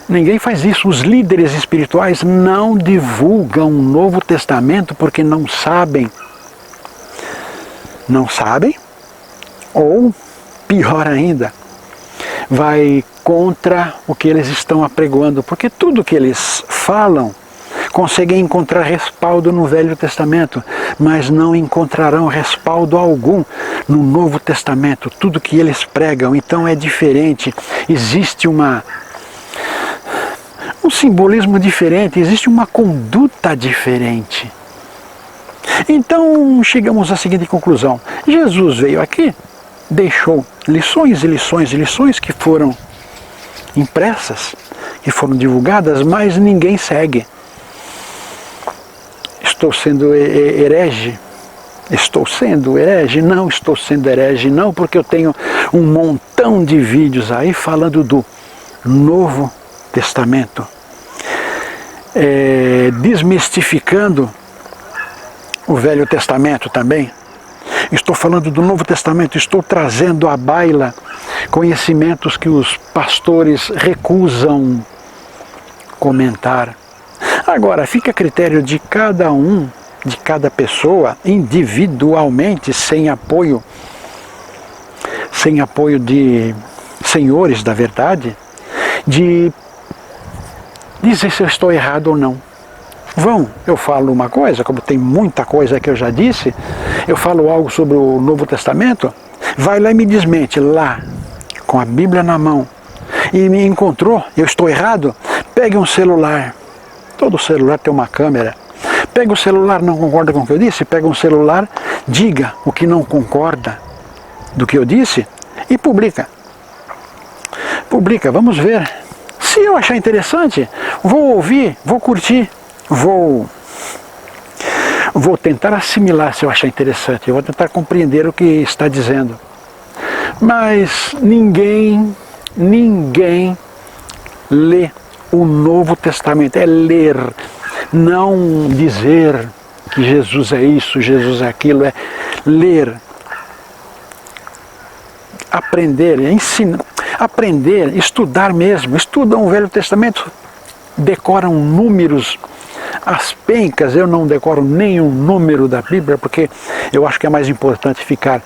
Ninguém faz isso. Os líderes espirituais não divulgam o Novo Testamento porque não sabem. Não sabem, ou pior ainda, vai contra o que eles estão apregoando, porque tudo que eles falam conseguem encontrar respaldo no Velho Testamento, mas não encontrarão respaldo algum no Novo Testamento. Tudo que eles pregam, então, é diferente. Existe um um simbolismo diferente, existe uma conduta diferente. Então chegamos à seguinte conclusão: Jesus veio aqui, deixou lições e lições e lições que foram impressas, que foram divulgadas, mas ninguém segue. Estou sendo herege? Estou sendo herege? Não estou sendo herege, não, porque eu tenho um montão de vídeos aí falando do Novo Testamento, desmistificando o Velho Testamento também. Estou falando do Novo Testamento, estou trazendo à baila conhecimentos que os pastores recusam comentar. Agora, fica a critério de cada um, de cada pessoa, individualmente, sem apoio de senhores da verdade, de dizer se eu estou errado ou não. Eu falo uma coisa, como tem muita coisa que eu já disse, eu falo algo sobre o Novo Testamento, vai lá e me desmente, lá, com a Bíblia na mão, e me encontrou, eu estou errado, pegue um celular, todo celular tem uma câmera, pega o celular, não concorda com o que eu disse, pega um celular, diga o que não concorda do que eu disse e publica. Publica, vamos ver. Se eu achar interessante, vou ouvir, vou curtir, vou tentar assimilar se eu achar interessante, eu vou tentar compreender o que está dizendo. Mas ninguém lê o Novo Testamento, é ler, não dizer que Jesus é isso, Jesus é aquilo, é ler, aprender, ensinar, aprender, estudar mesmo, estudam o Velho Testamento, decoram números, as pencas. Eu não decoro nenhum número da Bíblia, porque eu acho que é mais importante ficar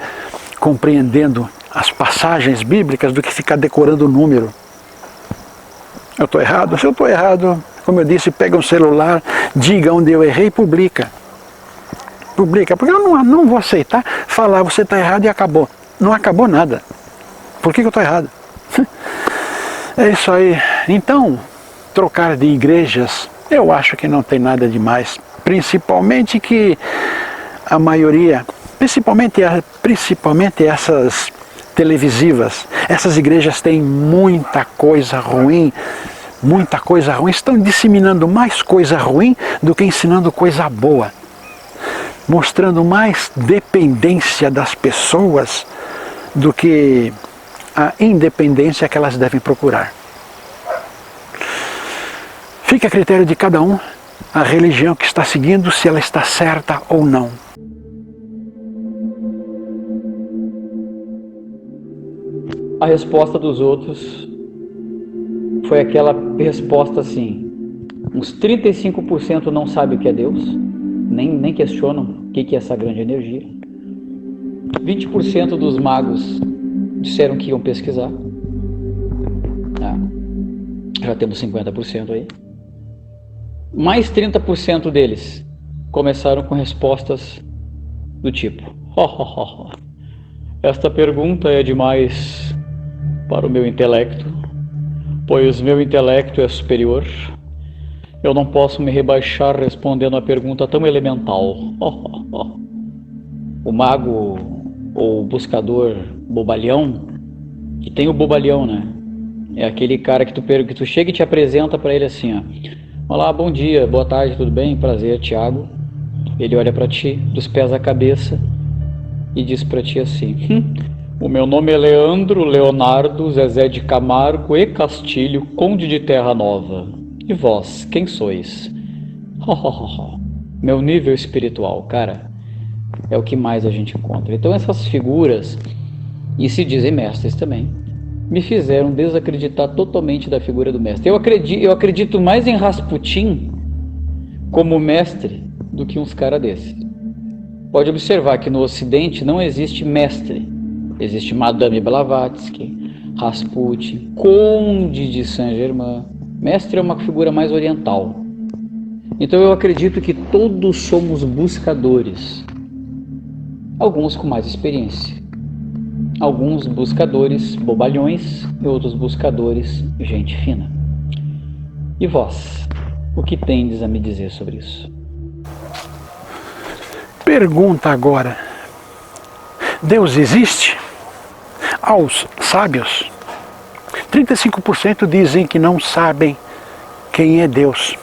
compreendendo as passagens bíblicas do que ficar decorando o número. Eu estou errado? Se eu estou errado, como eu disse, pega um celular, diga onde eu errei e publica. Publica, porque eu não vou aceitar falar você está errado e acabou. Não acabou nada. Por que eu estou errado? É isso aí. Então, trocar de igrejas, eu acho que não tem nada demais. Principalmente que a maioria, principalmente essas televisivas, essas igrejas têm muita coisa ruim, estão disseminando mais coisa ruim do que ensinando coisa boa, mostrando mais dependência das pessoas do que a independência que elas devem procurar. Fica a critério de cada um a religião que está seguindo, se ela está certa ou não. A resposta dos outros foi aquela resposta assim, uns 35% não sabe o que é Deus, nem questionam o que é essa grande energia. 20% dos magos disseram que iam pesquisar. Já temos 50% aí. Mais 30% deles começaram com respostas do tipo: esta pergunta é demais para o meu intelecto, pois meu intelecto é superior. Eu não posso me rebaixar respondendo a pergunta tão elemental. O mago ou o buscador bobalhão, que tem o bobalhão, né? É aquele cara que tu chega e te apresenta para ele assim, ó: olá, bom dia, boa tarde, tudo bem? Prazer, Tiago. Ele olha para ti, dos pés à cabeça, e diz para ti assim: o meu nome é Leandro Leonardo Zezé de Camargo e Castilho, conde de Terra Nova. E vós, quem sois? Meu nível espiritual, cara, é o que mais a gente encontra. Então essas figuras, e se dizem mestres também, me fizeram desacreditar totalmente da figura do mestre. Eu acredito mais em Rasputin como mestre do que uns caras desses. Pode observar que no Ocidente não existe mestre. Existe Madame Blavatsky, Rasputin, Conde de Saint-Germain. Mestre é uma figura mais oriental. Então eu acredito que todos somos buscadores. Alguns com mais experiência. Alguns buscadores bobalhões e outros buscadores gente fina. E vós, o que tendes a me dizer sobre isso? Pergunta agora: Deus existe? Aos sábios, 35% dizem que não sabem quem é Deus.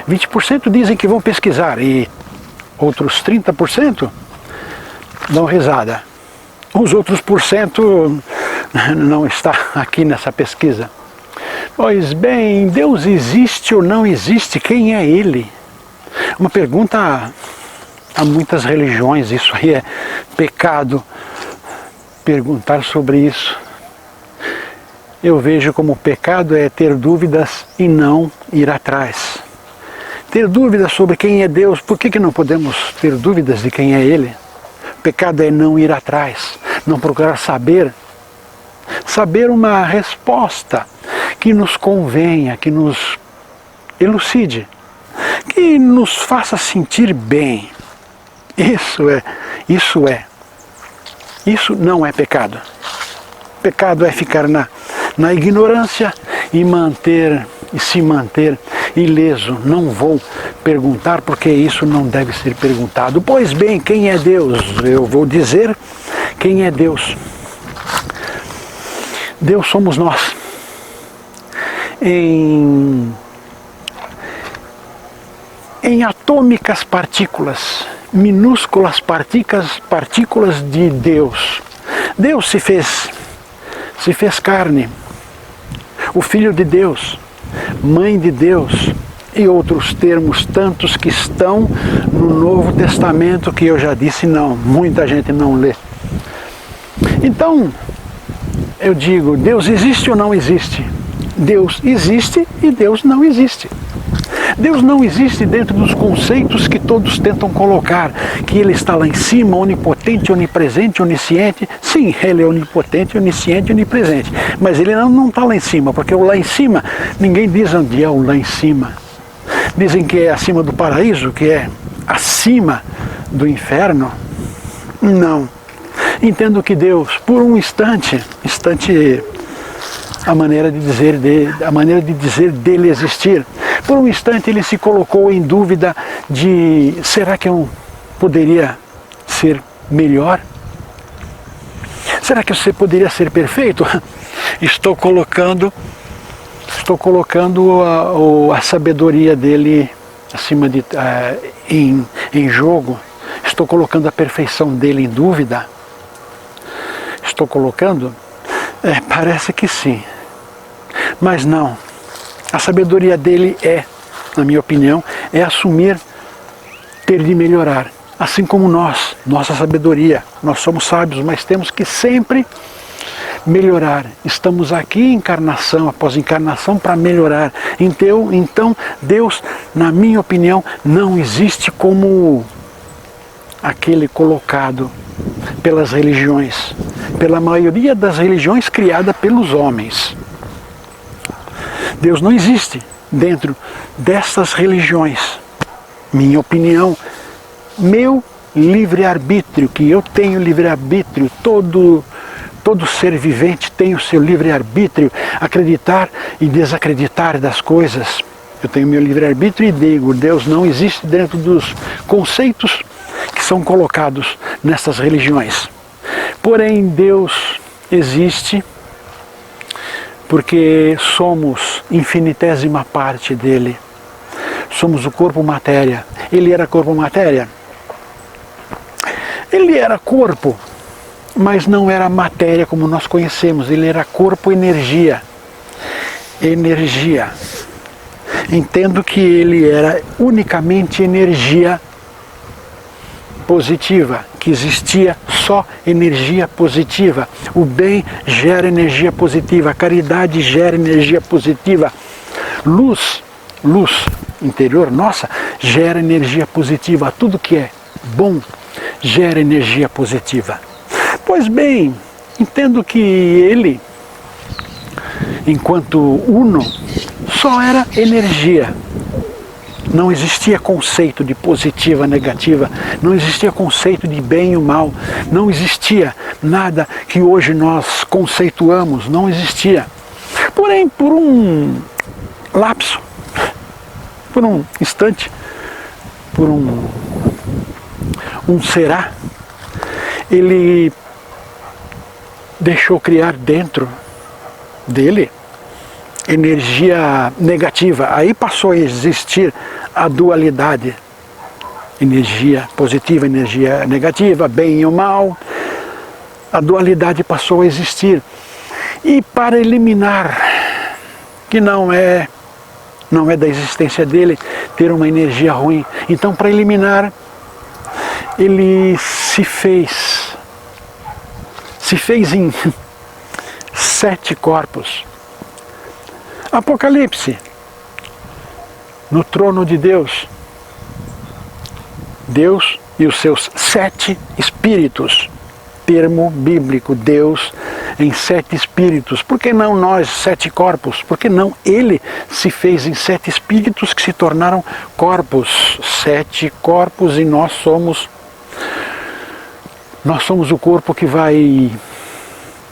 20% dizem que vão pesquisar e outros 30% dão risada. Os outros porcento não está aqui nessa pesquisa. Pois bem, Deus existe ou não existe? Quem é Ele? Uma pergunta a muitas religiões. Isso aí é pecado, perguntar sobre isso. Eu vejo como pecado é ter dúvidas e não ir atrás. Ter dúvidas sobre quem é Deus, por que não podemos ter dúvidas de quem é Ele? Pecado é não ir atrás, não procurar saber uma resposta que nos convenha, que nos elucide, que nos faça sentir bem. Isso não é pecado. Pecado é ficar na ignorância e se manter ileso. Não vou perguntar porque isso não deve ser perguntado. Pois bem, quem é Deus? Eu vou dizer quem é Deus. Deus somos nós. Em atômicas partículas, minúsculas partículas de Deus. Deus se fez carne, o Filho de Deus, Mãe de Deus e outros termos tantos que estão no Novo Testamento que eu já disse muita gente não lê. Então, eu digo, Deus existe ou não existe? Deus existe e Deus não existe. Deus não existe dentro dos conceitos que todos tentam colocar, que Ele está lá em cima, onipotente, onipresente, onisciente. Sim, Ele é onipotente, onisciente, onipresente. Mas Ele não está lá em cima, porque o lá em cima, ninguém diz onde é o lá em cima. Dizem que é acima do paraíso, que é acima do inferno. Não. Entendo que Deus, por um instante, a maneira de dizer dele existir. Por um instante ele se colocou em dúvida de, será que eu poderia ser melhor? Será que você poderia ser perfeito? Estou colocando a sabedoria dele em jogo. Estou colocando a perfeição dele em dúvida. Estou colocando? Parece que sim. Mas não. A sabedoria dele na minha opinião, é assumir ter de melhorar. Assim como nossa sabedoria. Nós somos sábios, mas temos que sempre melhorar. Estamos aqui encarnação após encarnação para melhorar. Então, Deus, na minha opinião, não existe como aquele colocado pelas religiões. Pela maioria das religiões criadas pelos homens. Deus não existe dentro dessas religiões. Minha opinião, meu livre-arbítrio, que eu tenho livre-arbítrio, todo ser vivente tem o seu livre-arbítrio, acreditar e desacreditar das coisas. Eu tenho meu livre-arbítrio e digo, Deus não existe dentro dos conceitos que são colocados nessas religiões. Porém, Deus existe porque somos infinitésima parte dele. Somos o corpo matéria. Ele era corpo matéria? Ele era corpo, mas não era matéria como nós conhecemos. Ele era corpo energia. Energia. Entendo que ele era unicamente energia positiva, que existia só energia positiva. O bem gera energia positiva, a caridade gera energia positiva. Luz interior nossa gera energia positiva. Tudo que é bom gera energia positiva. Pois bem, entendo que ele, enquanto uno, só era energia. Não existia conceito de positiva, negativa, não existia conceito de bem e o mal, não existia nada que hoje nós conceituamos, não existia. Porém, por um lapso, por um instante, por um será, ele deixou criar dentro dele energia negativa. Aí passou a existir a dualidade, energia positiva, energia negativa, bem e o mal. A dualidade passou a existir. E para eliminar, que não é da existência dele, ter uma energia ruim. Então, para eliminar, ele se fez em 7 corpos. Apocalipse, no trono de Deus, Deus e os seus 7 espíritos, termo bíblico, Deus em 7 espíritos. Por que não nós 7 corpos? Por que não ele se fez em 7 espíritos que se tornaram corpos? 7 corpos, e nós somos o corpo que vai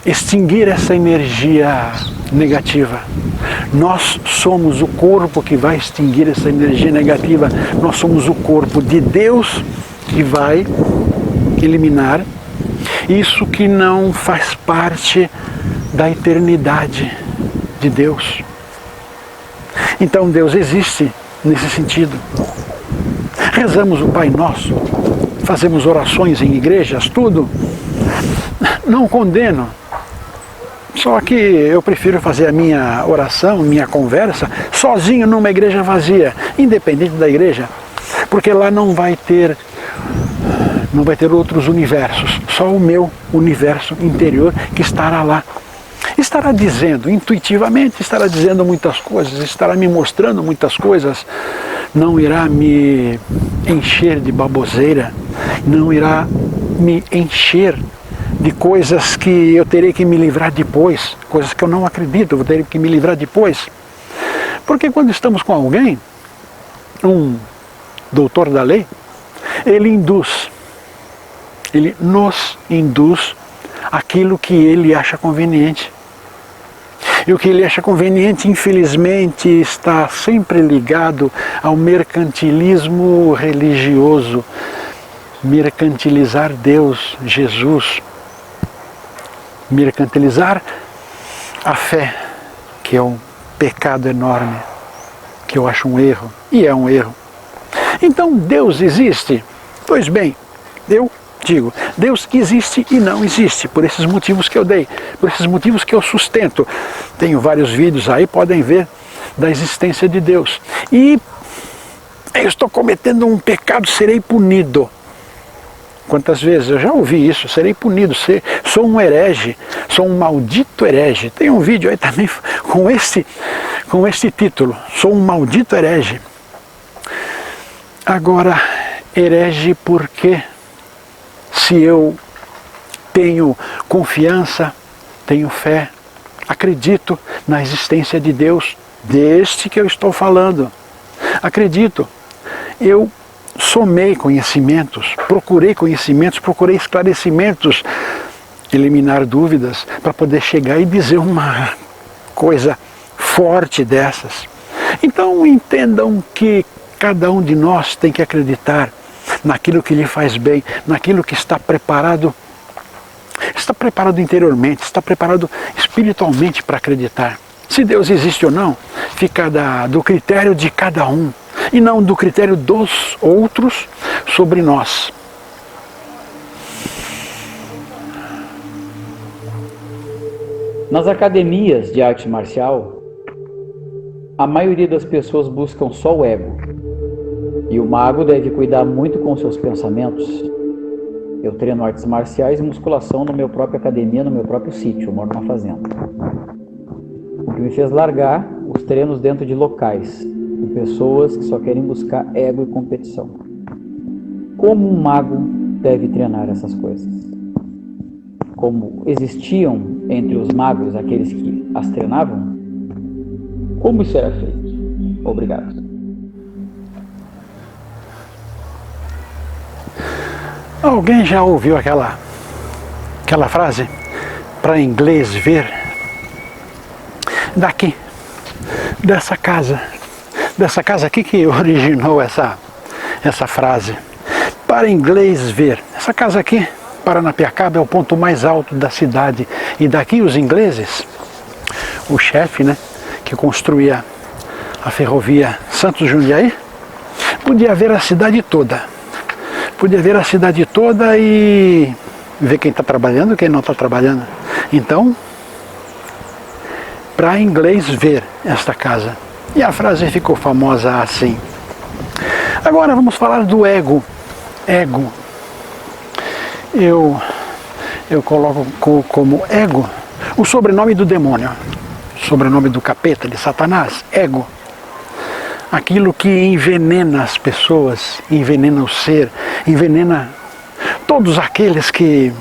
extinguir essa energia negativa. Nós somos o corpo que vai extinguir essa energia negativa. Nós somos o corpo de Deus que vai eliminar isso que não faz parte da eternidade de Deus. Então Deus existe nesse sentido. Rezamos o Pai Nosso, fazemos orações em igrejas, tudo. Não condeno. Só que eu prefiro fazer a minha oração, minha conversa, sozinho numa igreja vazia, independente da igreja, porque lá não vai ter outros universos, só o meu universo interior que estará lá. Estará dizendo, intuitivamente, estará dizendo muitas coisas, estará me mostrando muitas coisas, não irá me encher de baboseira, não irá me encher de coisas que eu terei que me livrar depois, coisas que eu não acredito, eu vou ter que me livrar depois. Porque quando estamos com alguém, um doutor da lei, ele nos induz aquilo que ele acha conveniente. E o que ele acha conveniente, infelizmente, está sempre ligado ao mercantilismo religioso. Mercantilizar Deus, Jesus. Mercantilizar a fé, que é um pecado enorme, que eu acho um erro, e é um erro. Então Deus existe? Pois bem, eu digo, Deus existe e não existe, por esses motivos que eu dei, por esses motivos que eu sustento. Tenho vários vídeos aí, podem ver, da existência de Deus. E eu estou cometendo um pecado, serei punido. Quantas vezes eu já ouvi isso, serei punido, sou um herege, sou um maldito herege. Tem um vídeo aí também com esse título, sou um maldito herege. Agora, herege por quê? Se eu tenho confiança, tenho fé, acredito na existência de Deus, deste que eu estou falando. Acredito, eu somei conhecimentos, procurei esclarecimentos, eliminar dúvidas, para poder chegar e dizer uma coisa forte dessas. Então entendam que cada um de nós tem que acreditar naquilo que lhe faz bem, naquilo que está preparado interiormente, está preparado espiritualmente para acreditar. Se Deus existe ou não, fica do critério de cada um, e não do critério dos outros sobre nós. Nas academias de arte marcial, a maioria das pessoas buscam só o ego. E o mago deve cuidar muito com seus pensamentos. Eu treino artes marciais e musculação na minha própria academia, no meu próprio sítio, eu moro numa fazenda. O que me fez largar os treinos dentro de locais, de pessoas que só querem buscar ego e competição. Como um mago deve treinar essas coisas? Como existiam entre os magos aqueles que as treinavam? Como isso era feito? Obrigado. Alguém já ouviu aquela frase? Para inglês ver? Daqui, dessa casa, dessa casa aqui que originou essa frase. Para inglês ver. Essa casa aqui, Paranapiacaba, é o ponto mais alto da cidade. E daqui os ingleses, o chefe, né, que construía a ferrovia Santos-Jundiaí, podia ver a cidade toda. Podia ver a cidade toda e ver quem está trabalhando e quem não está trabalhando. Então, para inglês ver esta casa. E a frase ficou famosa assim. Agora vamos falar do ego. Ego. Eu coloco como ego o sobrenome do demônio, o sobrenome do capeta, de Satanás, ego. Aquilo que envenena as pessoas, envenena o ser, envenena todos aqueles que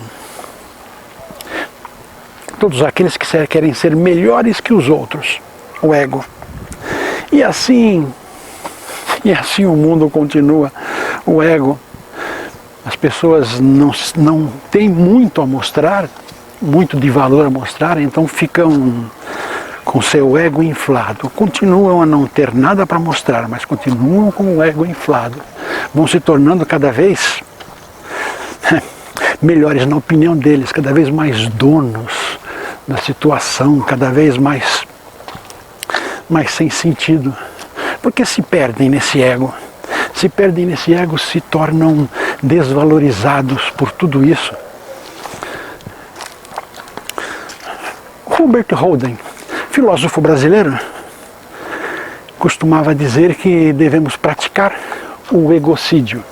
querem ser melhores que os outros, o ego. E assim o mundo continua, o ego. As pessoas não têm muito a mostrar, muito de valor a mostrar, então ficam com seu ego inflado. Continuam a não ter nada para mostrar, mas continuam com o ego inflado. Vão se tornando cada vez melhores na opinião deles, cada vez mais donos da situação, cada vez mais sem sentido. Porque se perdem nesse ego. Se perdem nesse ego, se tornam desvalorizados por tudo isso. Robert Holden, filósofo brasileiro, costumava dizer que devemos praticar o egocídio.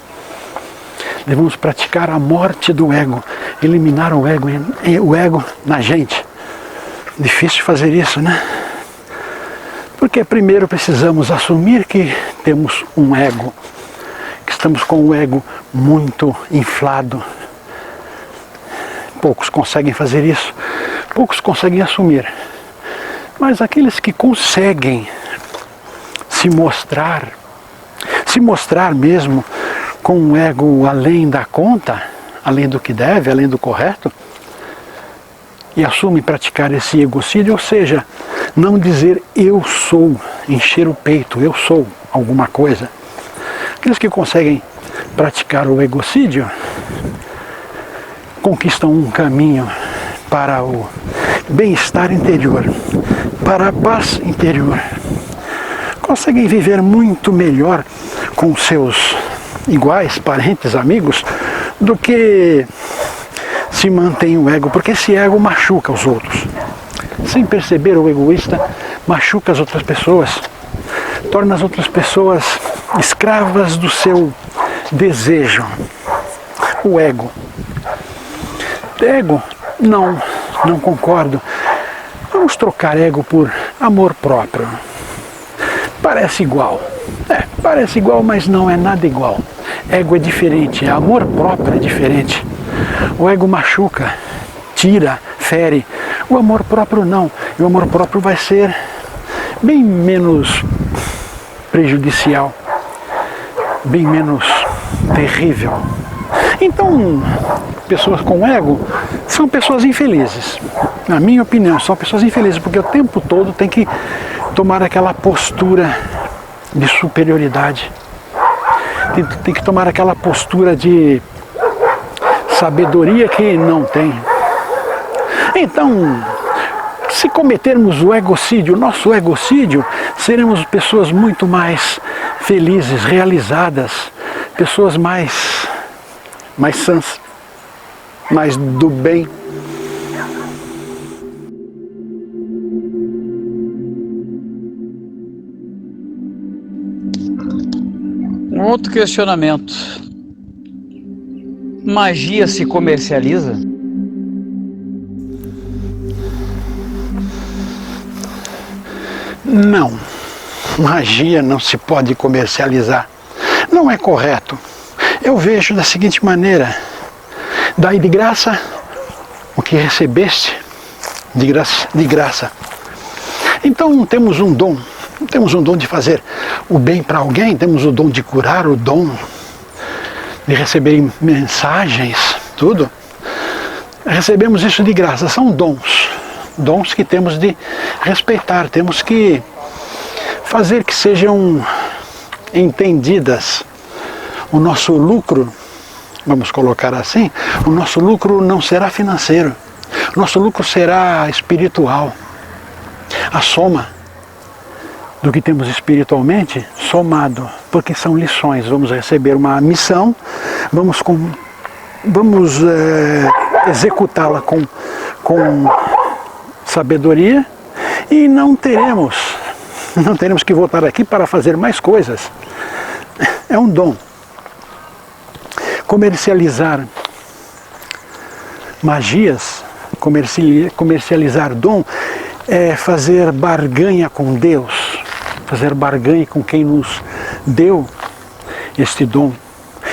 Devemos praticar a morte do ego, eliminar o ego na gente. Difícil fazer isso, né? Porque primeiro precisamos assumir que temos um ego, que estamos com o ego muito inflado. Poucos conseguem fazer isso, poucos conseguem assumir. Mas aqueles que conseguem se mostrar mesmo com um ego além da conta, além do que deve, além do correto, e assumem praticar esse egocídio, ou seja, não dizer eu sou, encher o peito, eu sou alguma coisa. Aqueles que conseguem praticar o egocídio conquistam um caminho para o bem-estar interior, para a paz interior. Conseguem viver muito melhor com seus iguais, parentes, amigos, do que se mantém o ego, porque esse ego machuca os outros. Sem perceber, o egoísta machuca as outras pessoas, torna as outras pessoas escravas do seu desejo. O ego. Ego? Não concordo. Vamos trocar ego por amor próprio. Parece igual. Parece igual, mas não é nada igual. Ego é diferente, amor próprio é diferente. O ego machuca, tira, fere. O amor próprio não. E o amor próprio vai ser bem menos prejudicial, bem menos terrível. Então, pessoas com ego são pessoas infelizes. Na minha opinião, são pessoas infelizes, porque o tempo todo tem que tomar aquela postura de superioridade. Tem que tomar aquela postura de sabedoria que não tem. Então, se cometermos o egocídio, o nosso egocídio, seremos pessoas muito mais felizes, realizadas, pessoas mais sãs, mais do bem. Um outro questionamento. Magia se comercializa? Não. Magia não se pode comercializar. Não é correto. Eu vejo da seguinte maneira: dai de graça o que recebeste de graça. Então temos um dom de fazer o bem para alguém, temos o dom de curar, o dom de receber mensagens, tudo. Recebemos isso de graça, são dons que temos de respeitar, temos que fazer que sejam entendidas. O nosso lucro, vamos colocar assim, o nosso lucro não será financeiro, o nosso lucro será espiritual. A soma do que temos espiritualmente, somado, porque são lições. Vamos receber uma missão, vamos executá-la com sabedoria e não teremos que voltar aqui para fazer mais coisas. É um dom. Comercializar magias, comercializar dom, é fazer barganha com Deus, fazer barganha com quem nos deu este dom.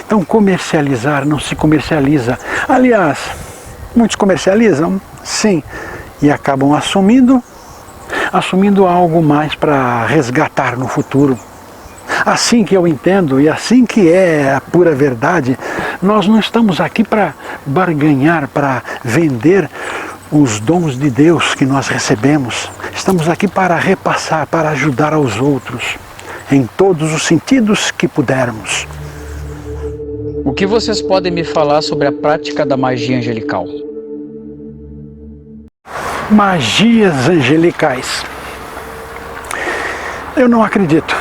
Então comercializar não se comercializa. Aliás, muitos comercializam, sim, e acabam assumindo algo mais para resgatar no futuro. Assim que eu entendo e assim que é a pura verdade, nós não estamos aqui para barganhar, para vender os dons de Deus que nós recebemos. Estamos aqui para repassar, para ajudar aos outros, em todos os sentidos que pudermos. O que vocês podem me falar sobre a prática da magia angelical? Magias angelicais. Eu não acredito.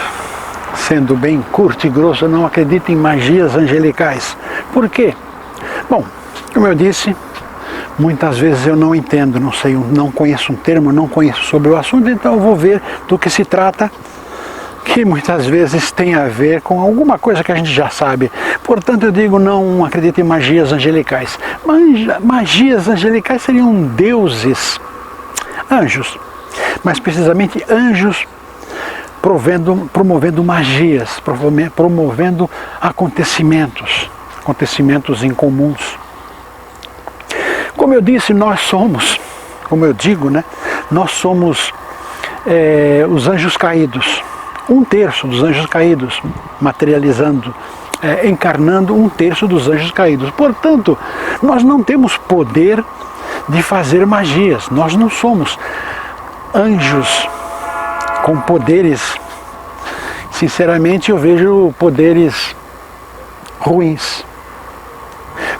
Sendo bem curto e grosso, eu não acredito em magias angelicais. Por quê? Bom, como eu disse, muitas vezes eu não entendo, não sei, não conheço um termo, não conheço sobre o assunto, então eu vou ver do que se trata, que muitas vezes tem a ver com alguma coisa que a gente já sabe. Portanto, eu digo, não acredito em magias angelicais. Magias angelicais seriam deuses, anjos, mais precisamente anjos promovendo magias, promovendo acontecimentos incomuns. Como eu disse, nós somos, como eu digo, né, nós somos os anjos caídos, 1/3 dos anjos caídos, materializando, encarnando 1/3 dos anjos caídos. Portanto, nós não temos poder de fazer magias, nós não somos anjos com poderes. Sinceramente, eu vejo poderes ruins,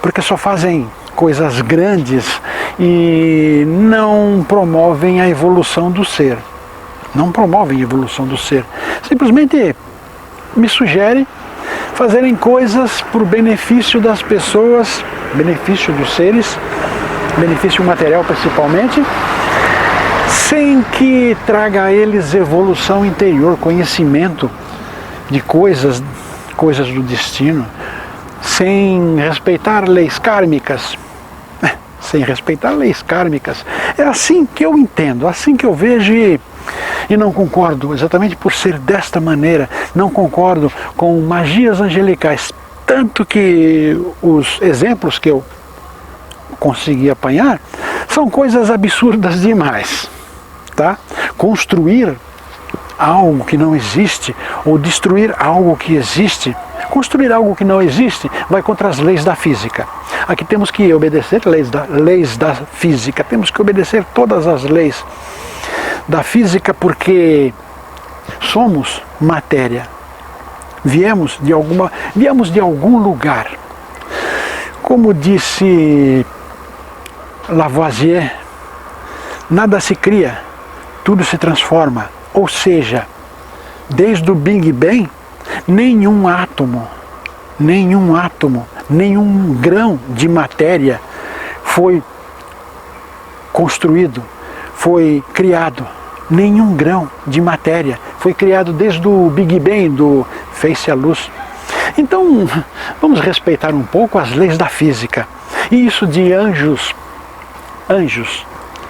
porque só fazem coisas grandes e não promovem a evolução do ser. Não promovem a evolução do ser. Simplesmente me sugere fazerem coisas por benefício das pessoas, benefício dos seres, benefício material principalmente, sem que traga a eles evolução interior, conhecimento de coisas do destino, sem respeitar leis kármicas. Sem respeitar leis kármicas. É assim que eu entendo, assim que eu vejo e não concordo, exatamente por ser desta maneira, não concordo com magias angelicais. Tanto que os exemplos que eu consegui apanhar são coisas absurdas demais. Tá? Construir algo que não existe ou destruir algo que existe. Construir algo que não existe vai contra as leis da física. Aqui temos que obedecer leis da física, temos que obedecer todas as leis da física, porque somos matéria. Viemos de algum lugar. Como disse Lavoisier, nada se cria, tudo se transforma. Ou seja, desde o Big Bang, nenhum átomo, nenhum grão de matéria foi construído, foi criado. Nenhum grão de matéria foi criado desde o Big Bang, do fez-se a luz. Então, vamos respeitar um pouco as leis da física. E isso de anjos,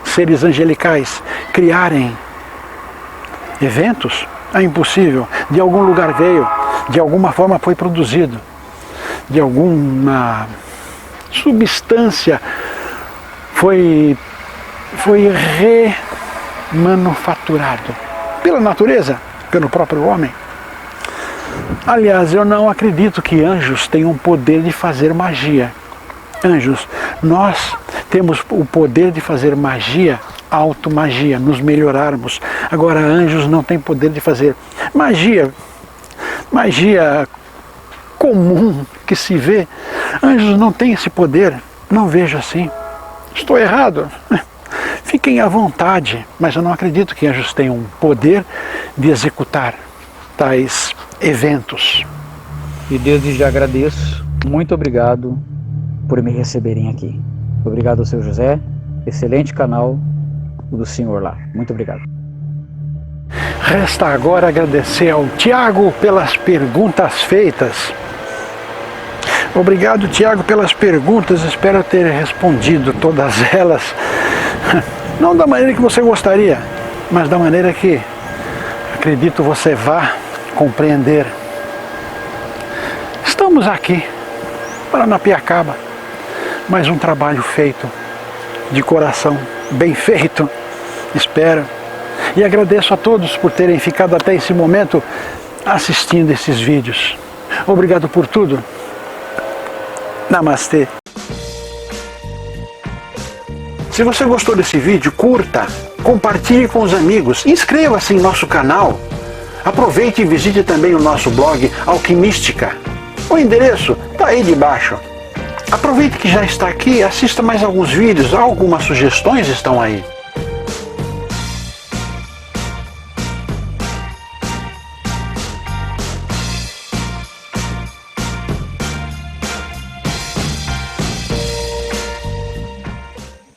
seres angelicais, criarem eventos, é impossível. De algum lugar veio, de alguma forma foi produzido, de alguma substância foi remanufaturado pela natureza, pelo próprio homem. Aliás, eu não acredito que anjos tenham o poder de fazer magia. Anjos, nós temos o poder de fazer magia, automagia, nos melhorarmos, Agora, anjos não têm poder de fazer magia comum que se vê. Anjos não têm esse poder. Não vejo assim. Estou errado? Fiquem à vontade, mas eu não acredito que anjos tenham poder de executar tais eventos. E desde já agradeço. Muito obrigado por me receberem aqui. Obrigado ao seu José. Excelente canal do senhor lá. Muito obrigado. Resta agora agradecer ao Tiago pelas perguntas feitas. Obrigado, Tiago, pelas perguntas. Espero ter respondido todas elas. Não da maneira que você gostaria, mas da maneira que acredito você vá compreender. Estamos aqui, Paranapiacaba. Mais um trabalho feito de coração, bem feito, espero. E agradeço a todos por terem ficado até esse momento assistindo esses vídeos. Obrigado por tudo. Namastê. Se você gostou desse vídeo, curta, compartilhe com os amigos, inscreva-se em nosso canal. Aproveite e visite também o nosso blog Alquimística. O endereço está aí debaixo. Aproveite que já está aqui, assista mais alguns vídeos, algumas sugestões estão aí.